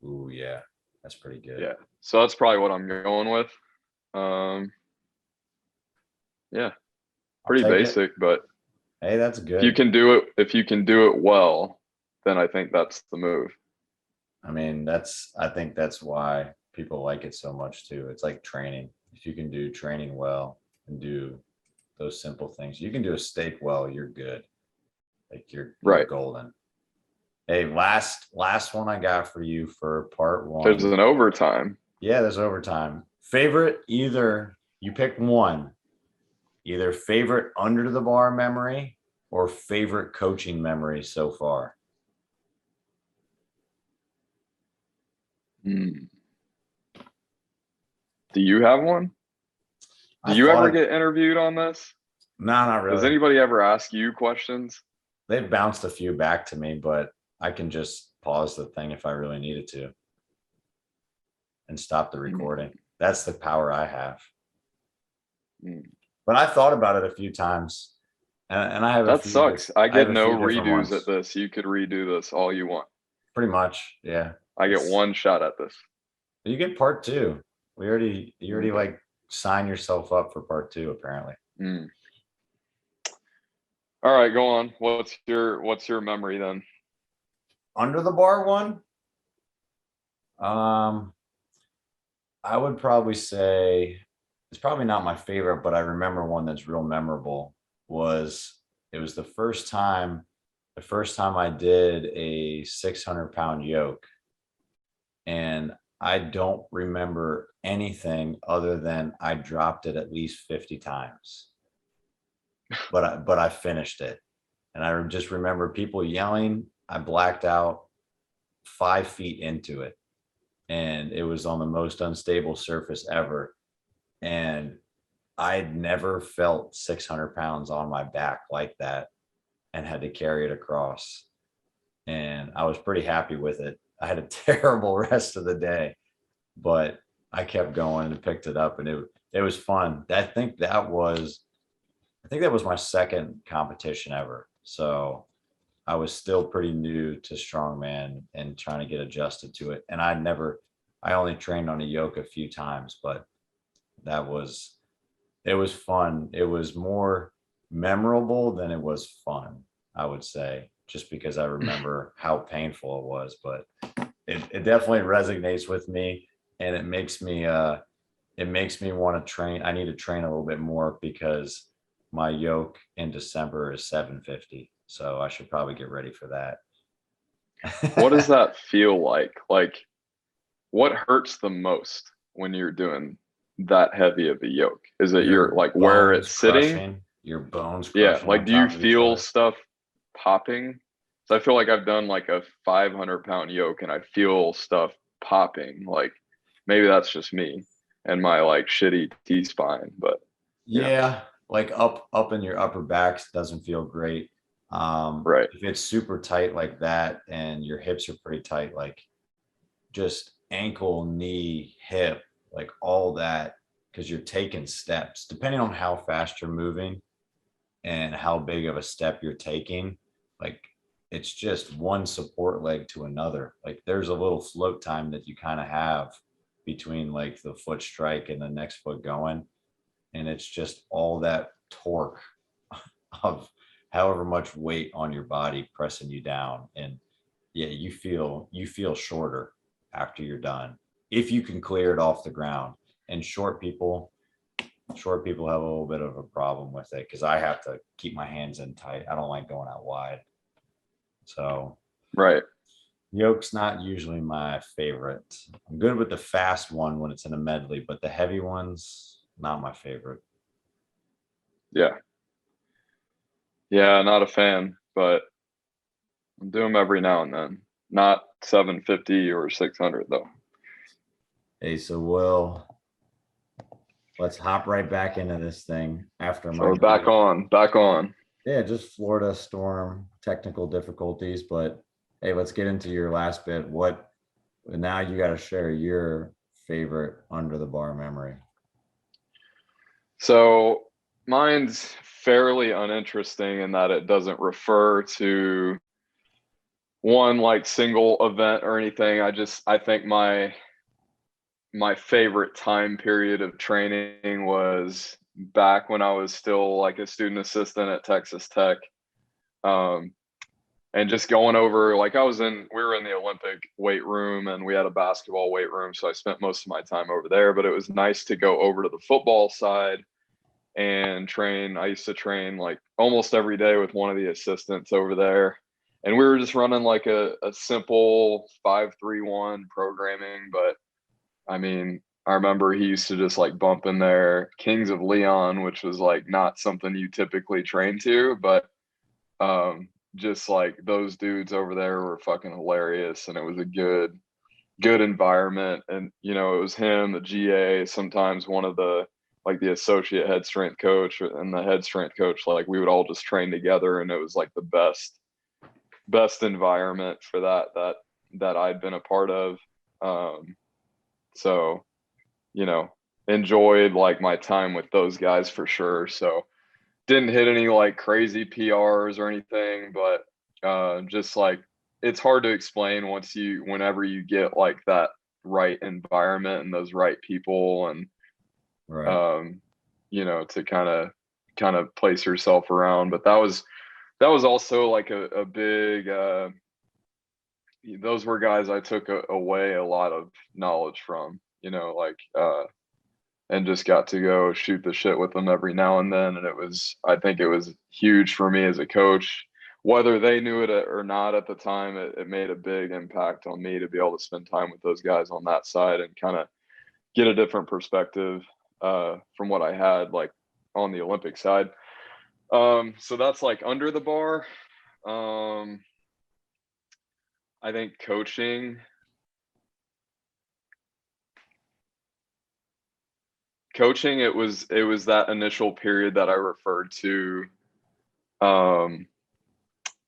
[SPEAKER 1] Ooh, yeah. That's pretty good.
[SPEAKER 2] Yeah. So that's probably what I'm going with. Yeah,
[SPEAKER 1] I'll
[SPEAKER 2] pretty
[SPEAKER 1] take it.
[SPEAKER 2] basic, but
[SPEAKER 1] Hey, that's
[SPEAKER 2] if you
[SPEAKER 1] good.
[SPEAKER 2] can do it, if you can do it well, then I think that's the move.
[SPEAKER 1] I mean, I think that's why people like it so much too. It's like training. If you can do training well and do those simple things, you can do a steak well, you're good. Like you're
[SPEAKER 2] Right.
[SPEAKER 1] golden. Hey, last one I got for you for part
[SPEAKER 2] There's
[SPEAKER 1] one.
[SPEAKER 2] an overtime.
[SPEAKER 1] Yeah, there's overtime. Favorite, either you pick one, either favorite under the bar memory or favorite coaching memory so far.
[SPEAKER 2] Hmm. Do you have one? Do you ever get interviewed on this?
[SPEAKER 1] No, not really.
[SPEAKER 2] Does anybody ever ask you questions?
[SPEAKER 1] They've bounced a few back to me, but I can just pause the thing if I really needed to and stop the recording. That's the power I have. But I thought about it a few times, and I have
[SPEAKER 2] that sucks. I get no redos at this. You could redo this all you want.
[SPEAKER 1] Pretty much, yeah.
[SPEAKER 2] I get one shot at this.
[SPEAKER 1] You get part two. You already like sign yourself up for part two, apparently.
[SPEAKER 2] All right, go on. What's your memory then?
[SPEAKER 1] Under the bar one? I would probably say it's probably not my favorite, but I remember one that's real memorable. It was the first time I did a 600-pound yoke, and I don't remember anything other than I dropped it at least 50 times, but I finished it. And I just remember people yelling. I blacked out 5 feet into it, and it was on the most unstable surface ever. And I'd never felt 600 pounds on my back like that and had to carry it across. And I was pretty happy with it. I had a terrible rest of the day, but I kept going and picked it up, and it was fun. I think that was my second competition ever. So I was still pretty new to strongman and trying to get adjusted to it. And I only trained on a yoke a few times, but it was fun. It was more memorable than it was fun, I would say, just because I remember how painful it was. But it definitely resonates with me, and it makes me want to train. I need to train a little bit more because my yoke in December is 750. So I should probably get ready for that.
[SPEAKER 2] What does that feel like? Like, what hurts the most when you're doing that heavy of a yoke? Is it your like where it's sitting?
[SPEAKER 1] Your bones.
[SPEAKER 2] Yeah. Like, do you feel stuff popping? So I feel like I've done like a 500-pound yoke and I feel stuff popping. Like, maybe that's just me and my like shitty T-spine, but
[SPEAKER 1] yeah, like up in your upper backs doesn't feel great.
[SPEAKER 2] Right.
[SPEAKER 1] If it's super tight like that and your hips are pretty tight, like just ankle, knee, hip, like all that, because you're taking steps depending on how fast you're moving and how big of a step you're taking. Like, it's just one support leg to another. Like, there's a little float time that you kind of have between like the foot strike and the next foot going, and it's just all that torque of however much weight on your body pressing you down. And yeah, you feel shorter after you're done if you can clear it off the ground. And short people have a little bit of a problem with it because I have to keep my hands in tight. I don't like going out wide. So
[SPEAKER 2] right.
[SPEAKER 1] Yoke's not usually my favorite. I'm good with the fast one when it's in a medley, but the heavy ones, not my favorite.
[SPEAKER 2] Yeah. Yeah, not a fan, but I do them every now and then. Not 750 or 600 though.
[SPEAKER 1] Hey, so let's hop right back into this thing after
[SPEAKER 2] my. So back on.
[SPEAKER 1] Yeah, just Florida storm technical difficulties, but hey, let's get into your last bit. Now you got to share your favorite under the bar memory.
[SPEAKER 2] So mine's fairly uninteresting in that it doesn't refer to one like single event or anything. I think my favorite time period of training was back when I was still like a student assistant at Texas Tech. And just going over, like we were in the Olympic weight room and we had a basketball weight room. So I spent most of my time over there, but it was nice to go over to the football side and train. I used to train like almost every day with one of the assistants over there. And we were just running like a simple 5-3-1 programming. But I mean, I remember he used to just like bump in there Kings of Leon, which was like not something you typically train to, but just like those dudes over there were fucking hilarious. And it was a good environment. And, it was him, the GA, sometimes one of the like the associate head strength coach and the head strength coach, like we would all just train together, and it was like the best environment for that I'd been a part of. So, enjoyed like my time with those guys for sure. So didn't hit any like crazy PRs or anything, but just like it's hard to explain whenever you get like that right environment and those right people, and
[SPEAKER 1] Right.
[SPEAKER 2] to kind of place yourself around. But that was also like a big those were guys I took away a lot of knowledge from, and just got to go shoot the shit with them every now and then. And I think it was huge for me as a coach, whether they knew it or not at the time. It made a big impact on me to be able to spend time with those guys on that side and kind of get a different perspective from what I had like on the Olympic side. So that's like under the bar. I think coaching, it was that initial period that I referred to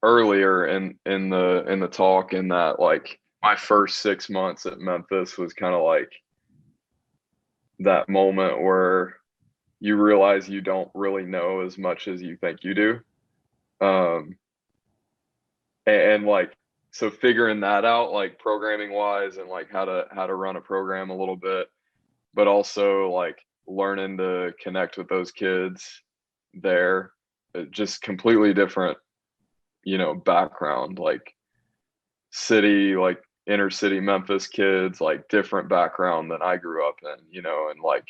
[SPEAKER 2] earlier in the talk, in that like my first 6 months at Memphis was kind of like that moment where you realize you don't really know as much as you think you do. And like, so figuring that out, like programming wise, and like how to run a program a little bit, but also like learning to connect with those kids there, just completely different, background, like inner city Memphis kids, like different background than I grew up in, and like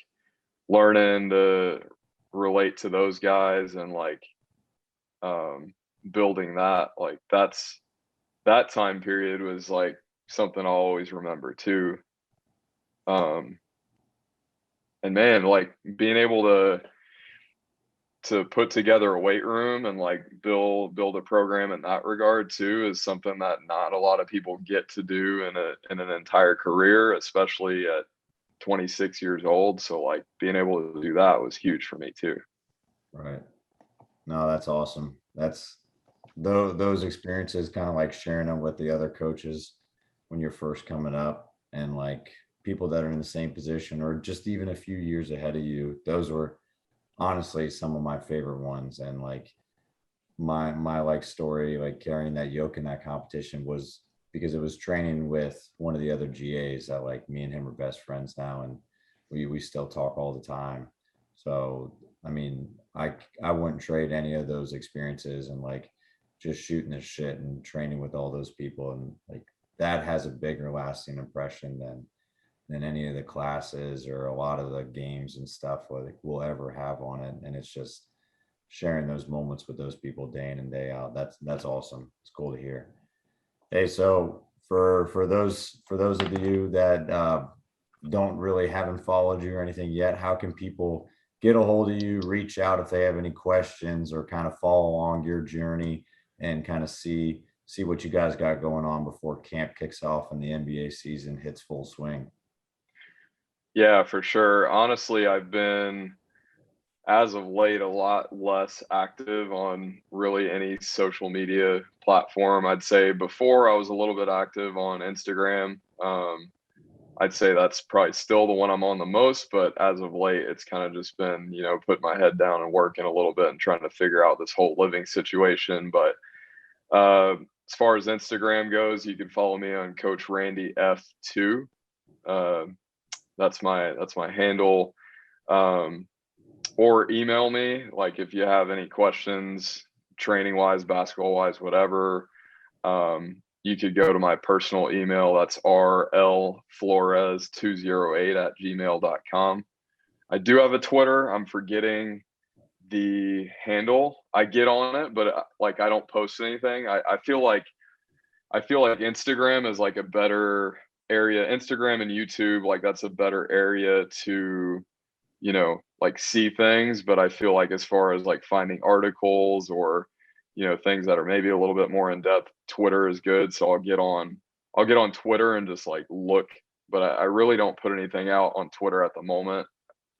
[SPEAKER 2] learning to relate to those guys, and like building that, like that time period was like something I'll always remember too. And man, like being able to put together a weight room and like build a program in that regard too is something that not a lot of people get to do in an entire career, especially at 26 years old. So like being able to do that was huge for me too.
[SPEAKER 1] Right. No, that's awesome. That's those experiences, kind of like sharing them with the other coaches when you're first coming up, and like people that are in the same position or just even a few years ahead of you. Those were honestly some of my favorite ones. And like my like story, like carrying that yoke in that competition, was because it was training with one of the other GAs that, like, me and him are best friends now, and we still talk all the time. So I mean, I wouldn't trade any of those experiences, and like just shooting the shit and training with all those people, and like that has a bigger lasting impression than any of the classes or a lot of the games and stuff like we'll ever have on it. And it's just sharing those moments with those people day in and day out. That's awesome. It's cool to hear. Hey, so for those of you that don't really haven't followed you or anything yet, how can people get a hold of you, reach out if they have any questions, or kind of follow along your journey and kind of see what you guys got going on before camp kicks off and the NBA season hits full swing?
[SPEAKER 2] Yeah, for sure. Honestly, I've been, as of late, a lot less active on really any social media platform. I'd say before I was a little bit active on Instagram. I'd say that's probably still the one I'm on the most, but as of late, it's kind of just been, putting my head down and working a little bit and trying to figure out this whole living situation. But as far as Instagram goes, you can follow me on Coach Randy F2. That's my handle. Or email me, like if you have any questions, training wise, basketball wise, whatever. You could go to my personal email. That's rlflores208@gmail.com. I do have a Twitter. I'm forgetting the handle. I get on it, but like I don't post anything. I feel like Instagram is like a better area. Instagram and YouTube, like that's a better area to, like see things. But I feel like as far as like finding articles or, things that are maybe a little bit more in depth, Twitter is good. So I'll get on Twitter and just like look, but I really don't put anything out on Twitter at the moment.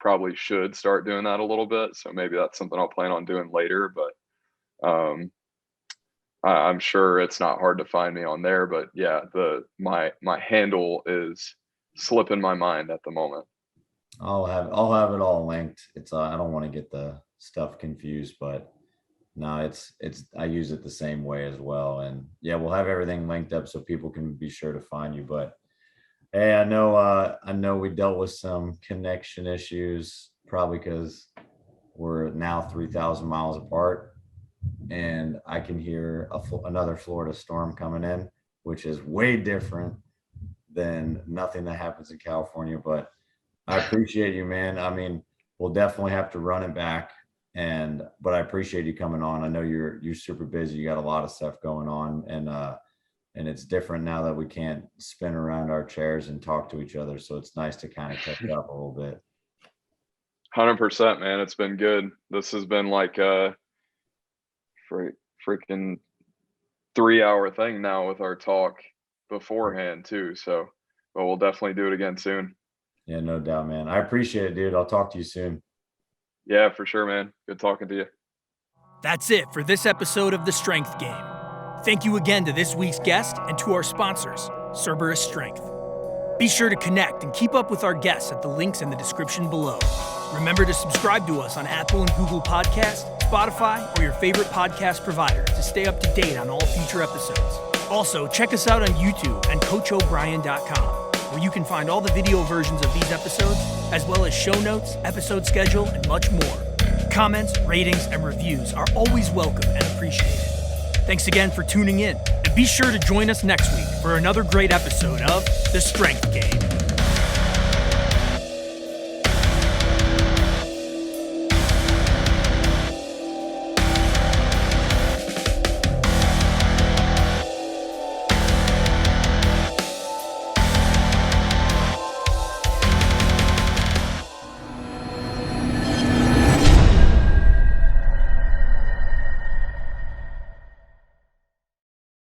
[SPEAKER 2] probably should start doing that a little bit. So maybe that's something I'll plan on doing later. But I'm sure it's not hard to find me on there. But yeah, my handle is slipping my mind at the moment.
[SPEAKER 1] I'll have it all linked. It's I don't want to get the stuff confused, but no, it's I use it the same way as well. And yeah, we'll have everything linked up so people can be sure to find you. But hey, I know we dealt with some connection issues, probably because we're now 3,000 miles apart, and I can hear another Florida storm coming in, which is way different than nothing that happens in California. But I appreciate you, man. I mean, we'll definitely have to run it back, but I appreciate you coming on. I know you're super busy. You got a lot of stuff going on, and it's different now that we can't spin around our chairs and talk to each other. So it's nice to kind of catch up a little bit.
[SPEAKER 2] 100%, man. It's been good. This has been like a freaking 3-hour thing now with our talk beforehand too. So, but we'll definitely do it again soon.
[SPEAKER 1] Yeah, no doubt, man. I appreciate it, dude. I'll talk to you soon.
[SPEAKER 2] Yeah, for sure, man. Good talking to you.
[SPEAKER 3] That's it for this episode of The Strength Game. Thank you again to this week's guest and to our sponsors, Cerberus Strength. Be sure to connect and keep up with our guests at the links in the description below. Remember to subscribe to us on Apple and Google Podcasts, Spotify, or your favorite podcast provider to stay up to date on all future episodes. Also, check us out on YouTube and CoachO'Brien.com, where you can find all the video versions of these episodes, as well as show notes, episode schedule, and much more. Comments, ratings, and reviews are always welcome and appreciated. Thanks again for tuning in, and be sure to join us next week for another great episode of The Strength Game.